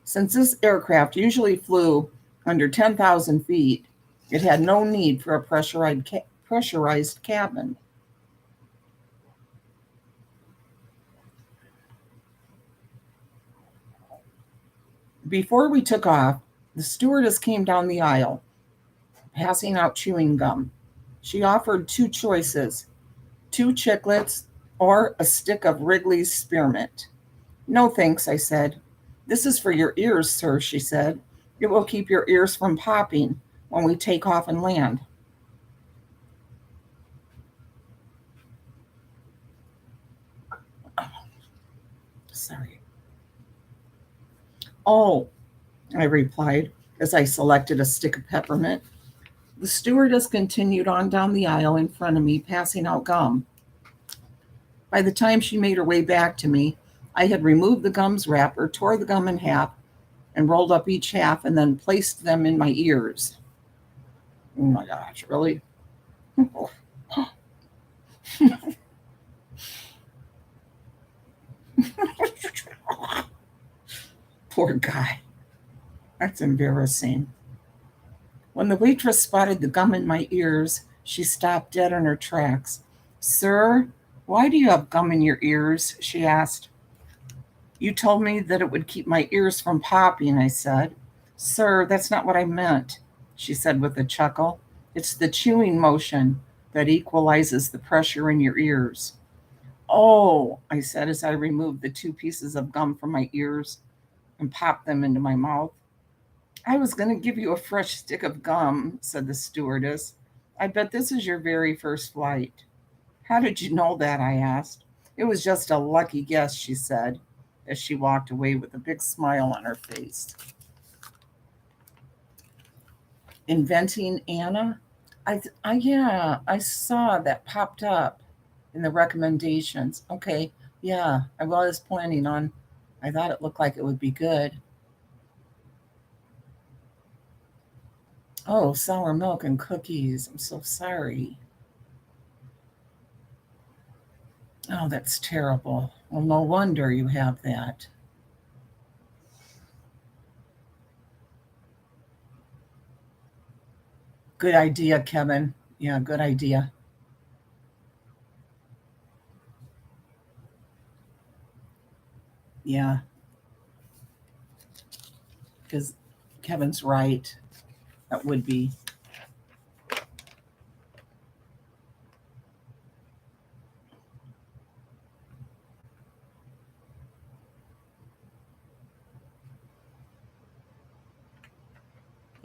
Since this aircraft usually flew under 10,000 feet, it had no need for a pressurized cabin. Before we took off, the stewardess came down the aisle, passing out chewing gum. She offered two choices: two chiclets or a stick of Wrigley's spearmint. No thanks, I said. This is for your ears, sir, she said. It will keep your ears from popping when we take off and land. Sorry. Oh, I replied as I selected a stick of peppermint. The stewardess continued on down the aisle in front of me, passing out gum. By the time she made her way back to me, I had removed the gum's wrapper, tore the gum in half, and rolled up each half and then placed them in my ears. Oh my gosh, really? Poor guy. That's embarrassing. When the waitress spotted the gum in my ears, she stopped dead in her tracks. Sir, why do you have gum in your ears? She asked. You told me that it would keep my ears from popping, I said. Sir, that's not what I meant, she said with a chuckle. It's the chewing motion that equalizes the pressure in your ears. Oh, I said as I removed the two pieces of gum from my ears and popped them into my mouth. I was going to give you a fresh stick of gum, said the stewardess. I bet this is your very first flight. How did you know that? I asked. It was just a lucky guess, she said, as she walked away with a big smile on her face. Inventing Anna? Yeah, I saw that popped up in the recommendations. Okay, yeah, I was planning on. I thought it looked like it would be good. Oh, sour milk and cookies. I'm so sorry. Oh, that's terrible. Well, no wonder you have that. Good idea, Kevin. Yeah, good idea. Yeah, because Kevin's right. That would be.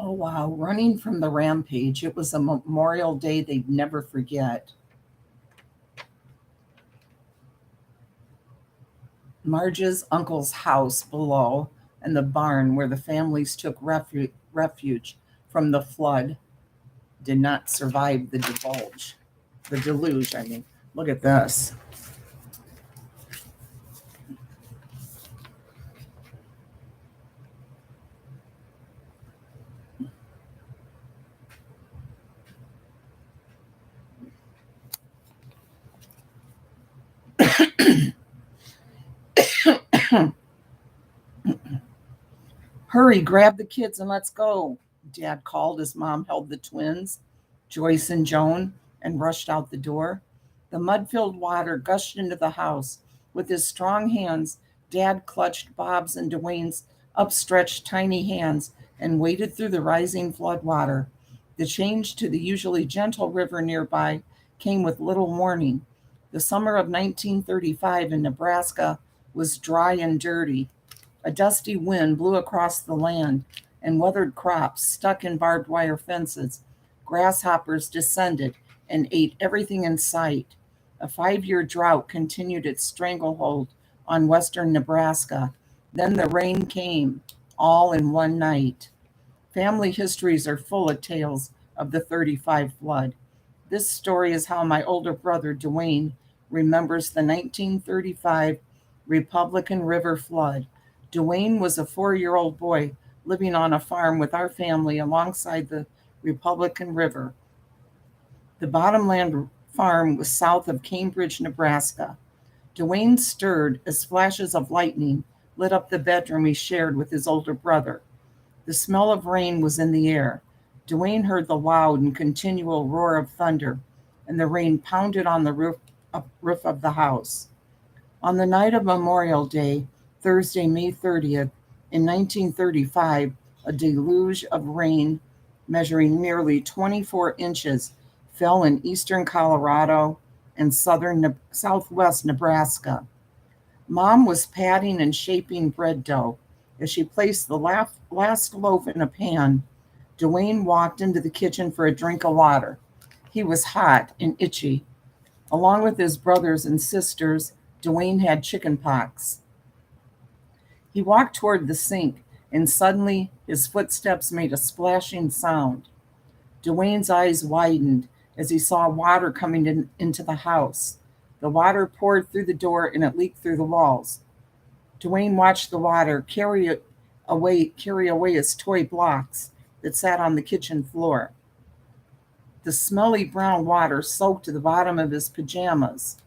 Oh, wow. Running from the rampage. It was a Memorial Day they'd never forget. Marge's uncle's house below and the barn where the families took refuge from the flood did not survive the divulge. The deluge, I mean. Look at this. Hurry, grab the kids and let's go. Dad called as mom held the twins, Joyce and Joan, and rushed out the door. The mud-filled water gushed into the house. With his strong hands, Dad clutched Bob's and Dwayne's upstretched tiny hands and waded through the rising flood water. The change to the usually gentle river nearby came with little warning. The summer of 1935 in Nebraska was dry and dirty. A dusty wind blew across the land, and weathered crops stuck in barbed wire fences. Grasshoppers descended and ate everything in sight. A 5-year drought continued its stranglehold on western Nebraska. Then the rain came, all in one night. Family histories are full of tales of the 35 flood. This story is how my older brother, Dwayne, remembers the 1935 Republican River flood. Dwayne was a 4-year-old boy living on a farm with our family alongside the Republican River. The Bottomland farm was south of Cambridge, Nebraska. Dwayne stirred as flashes of lightning lit up the bedroom he shared with his older brother. The smell of rain was in the air. Dwayne heard the loud and continual roar of thunder, and the rain pounded on the roof of the house. On the night of Memorial Day, Thursday, May 30th, in 1935, a deluge of rain measuring nearly 24 inches fell in eastern Colorado and southwest Nebraska. Mom was patting and shaping bread dough. As she placed the last loaf in a pan, Dwayne walked into the kitchen for a drink of water. He was hot and itchy. Along with his brothers and sisters, Dwayne had chicken pox. He walked toward the sink, and suddenly his footsteps made a splashing sound. Dwayne's eyes widened as he saw water coming into the house. The water poured through the door and it leaked through the walls. Dwayne watched the water carry away his toy blocks that sat on the kitchen floor. The smelly brown water soaked to the bottom of his pajamas.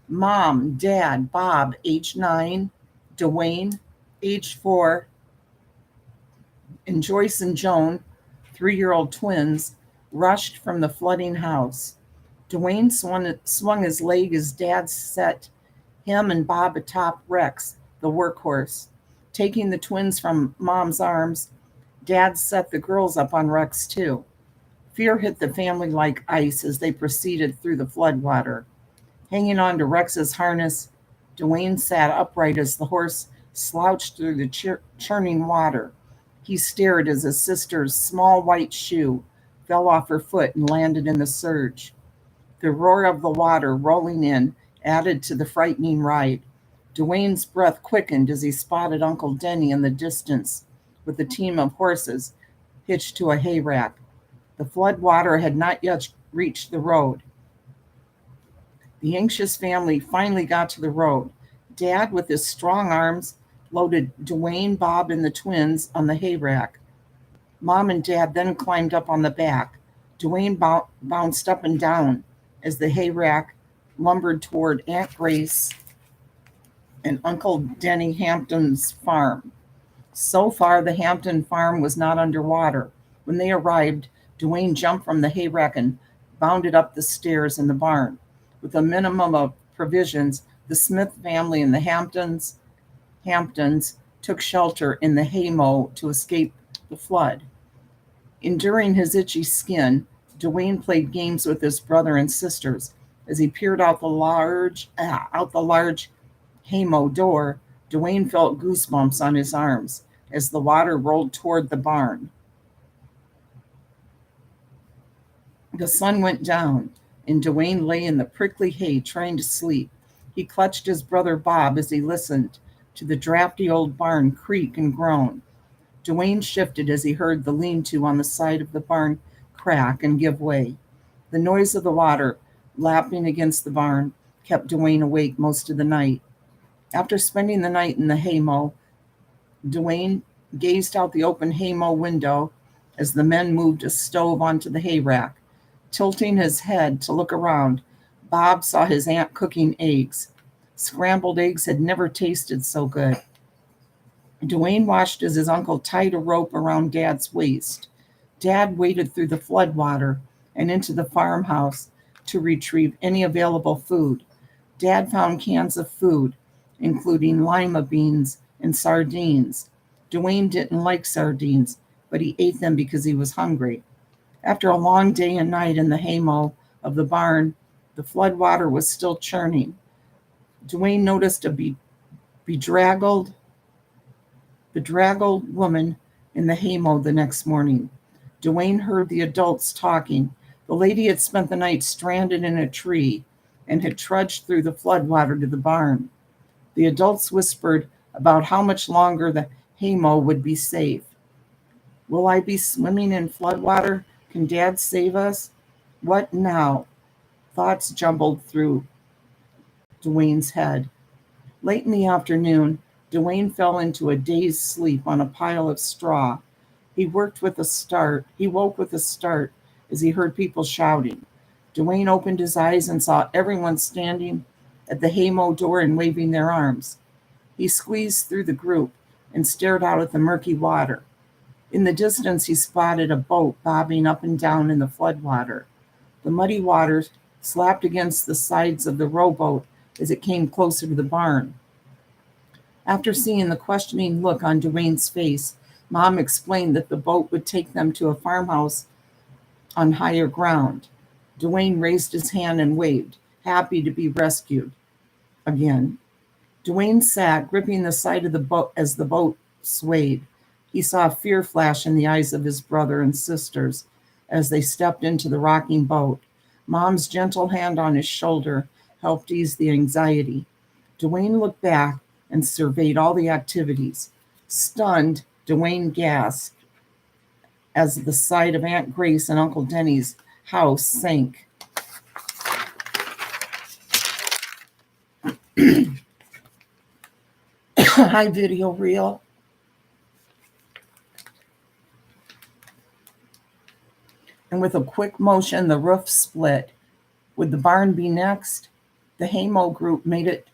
Mom, Dad, Bob, age 9, Dwayne, age 4, and Joyce and Joan, 3-year-old twins, rushed from the flooding house. Dwayne swung his leg as Dad set him and Bob atop Rex, the workhorse. Taking the twins from Mom's arms, Dad set the girls up on Rex too. Fear hit the family like ice as they proceeded through the floodwater. Hanging on to Rex's harness, Dwayne sat upright as the horse slouched through the churning water. He stared as his sister's small white shoe fell off her foot and landed in the surge. The roar of the water rolling in added to the frightening ride. Dwayne's breath quickened as he spotted Uncle Denny in the distance with a team of horses hitched to a hay rack. The flood water had not yet reached the road. The anxious family finally got to the road. Dad, with his strong arms, loaded Dwayne, Bob, and the twins on the hay rack. Mom and Dad then climbed up on the back. Dwayne bounced up and down as the hay rack lumbered toward Aunt Grace and Uncle Denny Hampton's farm. So far, the Hampton farm was not underwater. When they arrived, Dwayne jumped from the hay rack and bounded up the stairs in the barn. With a minimum of provisions, the Smith family and the Hamptons took shelter in the haymow to escape the flood. Enduring his itchy skin, Dwayne played games with his brother and sisters. As he peered out the large haymow door, Dwayne felt goosebumps on his arms as the water rolled toward the barn. The sun went down, and Dwayne lay in the prickly hay trying to sleep. He clutched his brother Bob as he listened to the drafty old barn creak and groan. Dwayne shifted as he heard the lean-to on the side of the barn crack and give way. The noise of the water lapping against the barn kept Dwayne awake most of the night. After spending the night in the haymow, Dwayne gazed out the open haymow window as the men moved a stove onto the hay rack. Tilting his head to look around, Bob saw his aunt cooking eggs. Scrambled eggs had never tasted so good. Dwayne watched as his uncle tied a rope around Dad's waist. Dad waded through the floodwater and into the farmhouse, to retrieve any available food. Dad found cans of food, including lima beans and sardines. Dwayne didn't like sardines, but he ate them because he was hungry. After a long day and night in the haymow of the barn, the flood water was still churning. Dwayne noticed a bedraggled, bedraggled woman in the haymow the next morning. Dwayne heard the adults talking. The lady had spent the night stranded in a tree and had trudged through the floodwater to the barn. The adults whispered about how much longer the haymow would be safe. Will I be swimming in floodwater? Can Dad save us? What now? Thoughts jumbled through Dwayne's head. Late in the afternoon, Dwayne fell into a dazed sleep on a pile of straw. He woke with a start as he heard people shouting. Dwayne opened his eyes and saw everyone standing at the haymow door and waving their arms. He squeezed through the group and stared out at the murky water. In the distance, he spotted a boat bobbing up and down in the floodwater. The muddy waters slapped against the sides of the rowboat as it came closer to the barn. After seeing the questioning look on Dwayne's face, Mom explained that the boat would take them to a farmhouse on higher ground. Dwayne raised his hand and waved, happy to be rescued again. Dwayne sat, gripping the side of the boat as the boat swayed. He saw fear flash in the eyes of his brother and sisters as they stepped into the rocking boat. Mom's gentle hand on his shoulder helped ease the anxiety. Dwayne looked back and surveyed all the activities. Stunned, Dwayne gasped as the sight of Aunt Grace and Uncle Denny's house sank. Hi, video reel. And with a quick motion, the roof split. Would the barn be next? The haymow group made it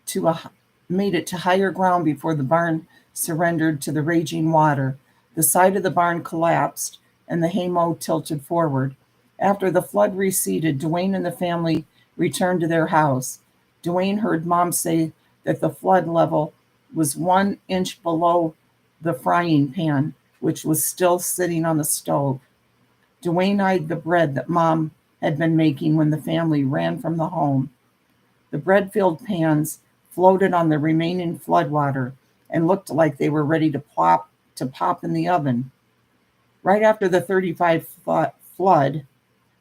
to higher ground before the barn surrendered to the raging water. The side of the barn collapsed, and the haymow tilted forward. After the flood receded, Dwayne and the family returned to their house. Dwayne heard Mom say that the flood level was 1 inch below the frying pan, which was still sitting on the stove. Dwayne eyed the bread that Mom had been making when the family ran from the home. The bread-filled pans floated on the remaining floodwater and looked like they were ready to pop in the oven. Right after the 35 flood,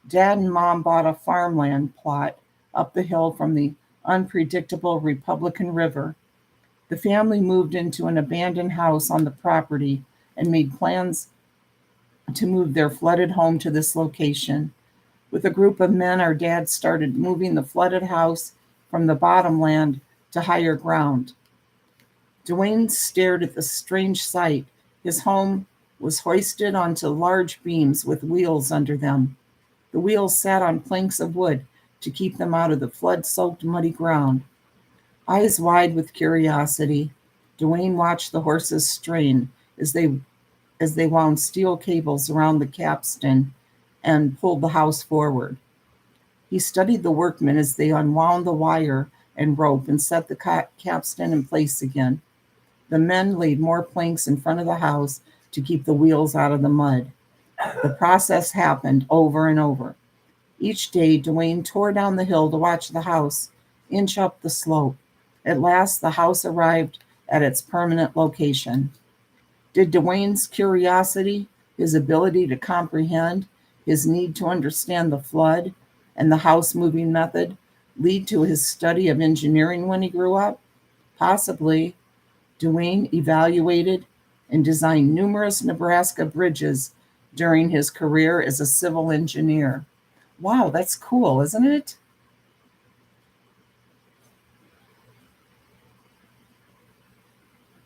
Dad and Mom bought a farmland plot up the hill from the unpredictable Republican River. The family moved into an abandoned house on the property and made plans to move their flooded home to this location. With a group of men, our dad started moving the flooded house from the bottomland to higher ground. Dwayne stared at the strange sight. His home was hoisted onto large beams with wheels under them. The wheels sat on planks of wood to keep them out of the flood-soaked muddy ground. Eyes wide with curiosity, Dwayne watched the horses strain as they wound steel cables around the capstan and pulled the house forward. He studied the workmen as they unwound the wire and rope and set the capstan in place again. The men laid more planks in front of the house to keep the wheels out of the mud. The process happened over and over. Each day, Dwayne tore down the hill to watch the house inch up the slope. At last, the house arrived at its permanent location. Did Dwayne's curiosity, his ability to comprehend, his need to understand the flood and the house moving method lead to his study of engineering when he grew up? Possibly. Dwayne evaluated and designed numerous Nebraska bridges during his career as a civil engineer. Wow, that's cool, isn't it?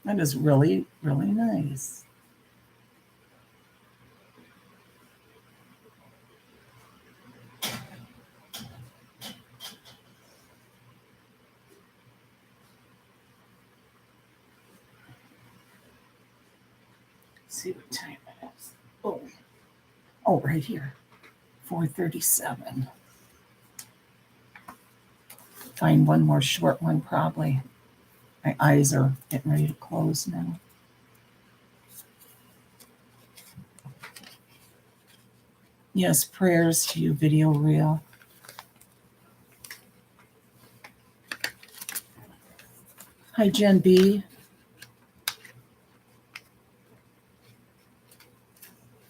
That is really, really nice. Let's see what time it is. Oh, right here. 4:37. Find one more short one probably. My eyes are getting ready to close now. Yes, prayers to you, video reel. Hi, Jen B.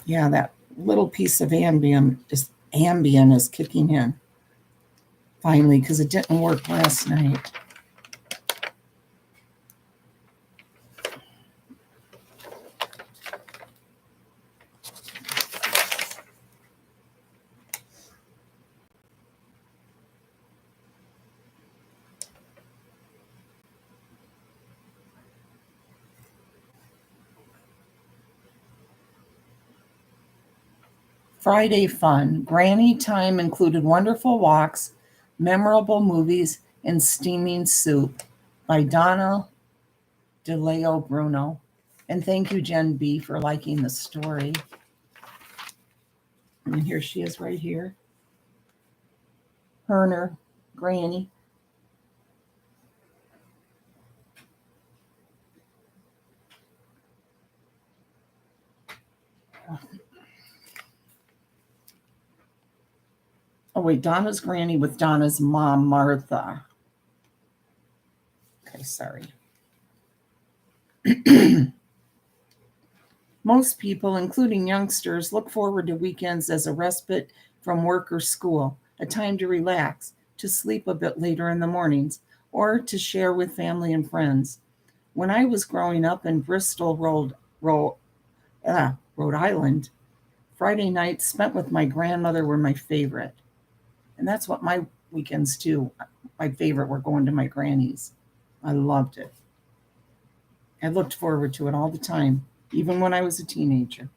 Yeah, that little piece of Ambien is kicking in. Finally, because it didn't work last night. Friday fun. Granny time included wonderful walks, memorable movies, and steaming soup by Donna DeLeo Bruno. And thank you, Jen B, for liking the story. And here she is right here. Her and her granny. Oh, wait, Donna's granny with Donna's mom, Martha. Okay, sorry. Most people, including youngsters, look forward to weekends as a respite from work or school, a time to relax, to sleep a bit later in the mornings, or to share with family and friends. When I was growing up in Bristol, Rhode Island, Friday nights spent with my grandmother were my favorite. And that's what my weekends too. My favorite were going to my granny's. I loved it. I looked forward to it all the time, even when I was a teenager.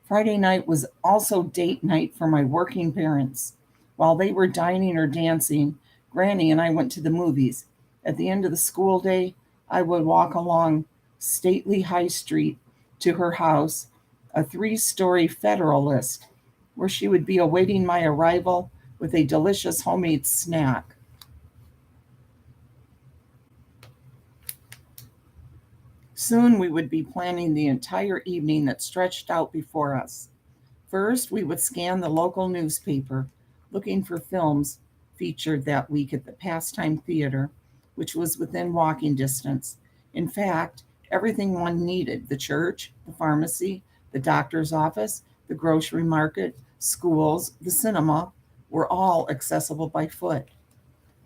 Friday night was also date night for my working parents. While they were dining or dancing, Granny and I went to the movies. At the end of the school day, I would walk along stately High Street to her house, a 3-story Federalist, where she would be awaiting my arrival with a delicious homemade snack. Soon we would be planning the entire evening that stretched out before us. First, we would scan the local newspaper, looking for films featured that week at the Pastime Theater, which was within walking distance. In fact, everything one needed, the church, the pharmacy, the doctor's office, the grocery market, schools, the cinema, were all accessible by foot.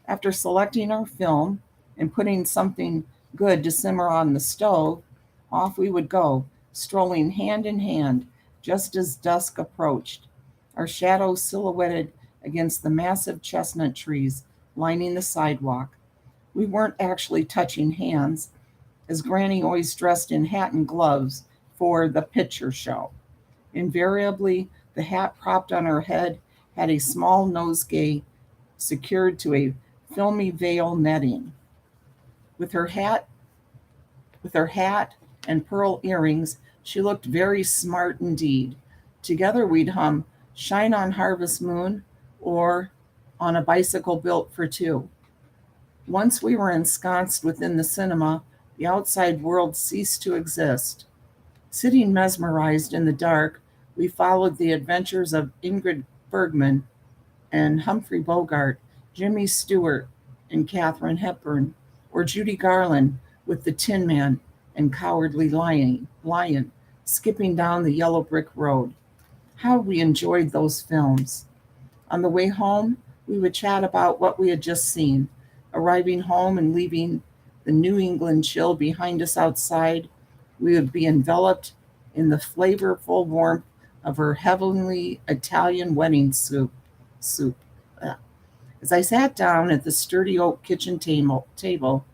After selecting our film and putting something good to simmer on the stove, off we would go, strolling hand in hand just as dusk approached, our shadows silhouetted against the massive chestnut trees lining the sidewalk. We weren't actually touching hands, as Granny always dressed in hat and gloves for the picture show. Invariably, the hat propped on her head had a small nosegay secured to a filmy veil netting. With her hat with her hat and pearl earrings, she looked very smart indeed. Together we'd hum Shine on Harvest Moon or On a Bicycle Built for Two. Once we were ensconced within the cinema, the outside world ceased to exist. Sitting mesmerized in the dark, we followed the adventures of Ingrid Bergman and Humphrey Bogart, Jimmy Stewart and Katharine Hepburn, or Judy Garland with the Tin Man and Cowardly Lion skipping down the yellow brick road. How we enjoyed those films. On the way home, we would chat about what we had just seen. Arriving home and leaving the New England chill behind us outside, we would be enveloped in the flavorful warmth of her heavenly Italian wedding soup. As I sat down at the sturdy oak kitchen table,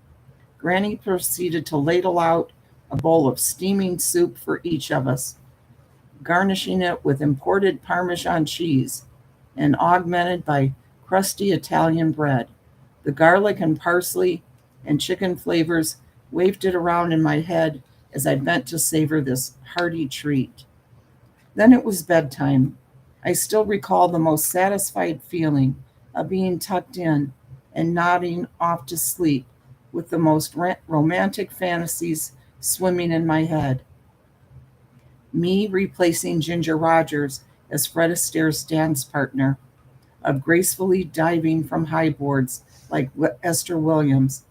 Granny proceeded to ladle out a bowl of steaming soup for each of us, garnishing it with imported Parmesan cheese and augmented by crusty Italian bread. The garlic and parsley and chicken flavors wafted around in my head as I bent to savor this hearty treat. Then it was bedtime. I still recall the most satisfied feeling of being tucked in and nodding off to sleep with the most romantic fantasies swimming in my head. Me replacing Ginger Rogers as Fred Astaire's dance partner, of gracefully diving from high boards like Esther Williams,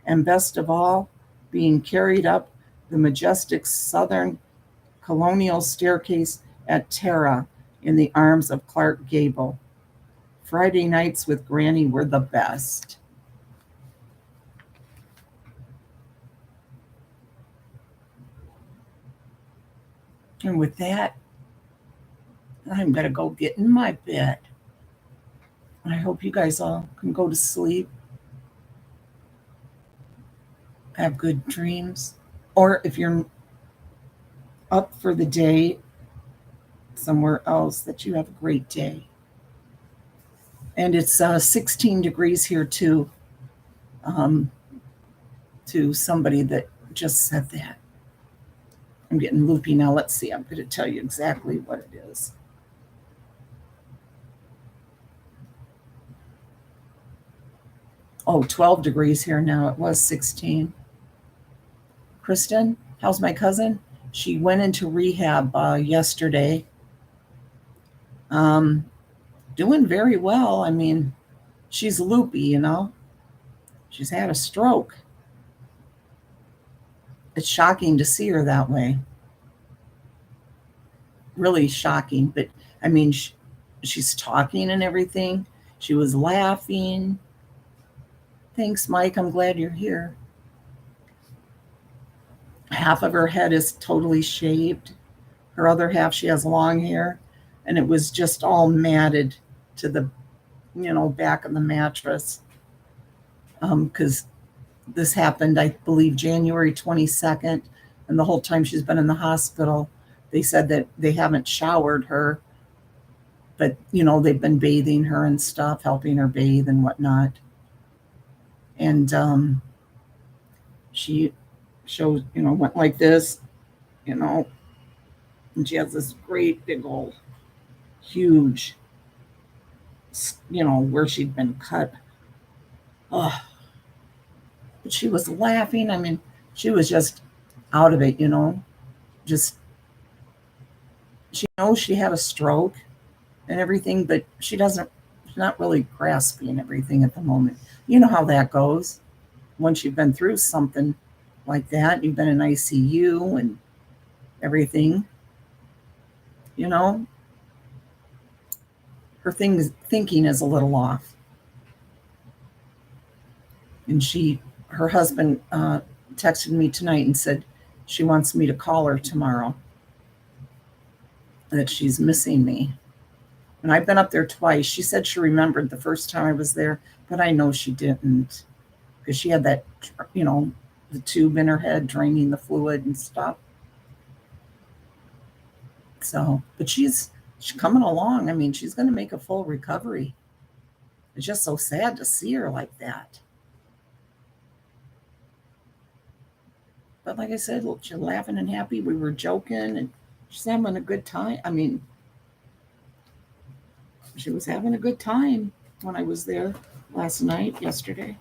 and best of all, being carried up the majestic southern colonial staircase at Tara in the arms of Clark Gable. Friday nights with Granny were the best. And with that, I'm going to go get in my bed. I hope you guys all can go to sleep, have good dreams. Or if you're up for the day somewhere else, that you have a great day. And it's 16 degrees here too, um, to somebody that just said that. I'm getting loopy now. Let's see. I'm going to tell you exactly what it is. Oh, 12 degrees here now. It was 16. Kristen, how's my cousin? She went into rehab yesterday. Um, Doing very well. I mean, she's loopy, you know. She's had a stroke. It's shocking to see her that way. Really shocking. But I mean, she's talking and everything. She was laughing. Thanks, Mike. I'm glad you're here. Half of her head is totally shaved. Her other half, she has long hair, and it was just all matted to the, back of the mattress. Because this happened, I believe, January 22nd, and the whole time she's been in the hospital, they said that they haven't showered her, but they've been bathing her and stuff, helping her bathe and whatnot. And she shows, went like this, you know, and she has this great big old huge, where she'd been cut. Oh, but she was laughing. I mean, she was just out of it, just she knows she had a stroke and everything, but she's not really grasping everything at the moment. You know how that goes. Once you've been through something like that, you've been in ICU and everything, you know, thinking is a little off. And her husband texted me tonight and said she wants me to call her tomorrow, that she's missing me. And I've been up there twice. She said she remembered the first time I was there, but I know she didn't, because she had that, the tube in her head draining the fluid and stuff. So, but she's coming along. I mean, she's going to make a full recovery. It's just so sad to see her like that. But like I said, she's laughing and happy. We were joking, and she's having a good time. I mean, she was having a good time when I was there yesterday.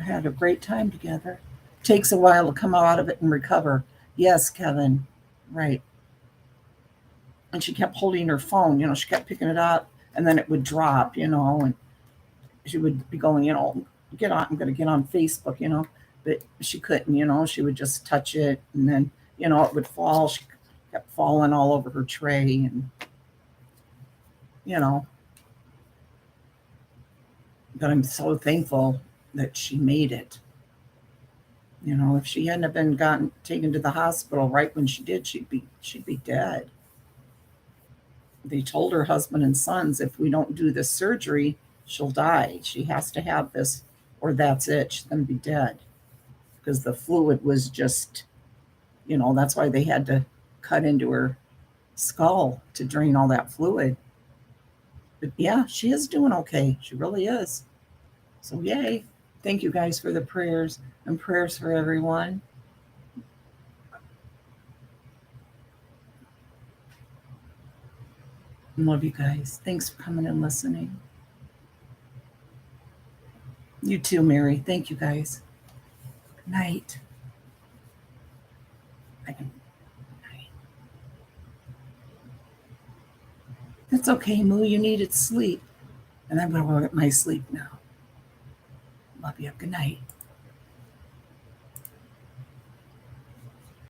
Had a great time together. Takes a while to come out of it and recover. Yes, Kevin. Right. And she kept holding her phone, she kept picking it up and then it would drop, and she would be going, I'm going to get on Facebook, but she couldn't, she would just touch it and then, it would fall. She kept falling all over her tray and, you know, but I'm so thankful that she made it. If she hadn't have been taken to the hospital right when she did, she'd be dead. They told her husband and sons, if we don't do this surgery, she'll die. She has to have this, or that's it. She's going to be dead, because the fluid was just, that's why they had to cut into her skull to drain all that fluid. But yeah, she is doing okay. She really is. So yay. Thank you guys for the prayers, and prayers for everyone. Love you guys. Thanks for coming and listening. You too, Mary. Thank you guys. Good night. I can. That's okay, Moo. You needed sleep. And I'm going to go get my sleep now. Love you. Good night.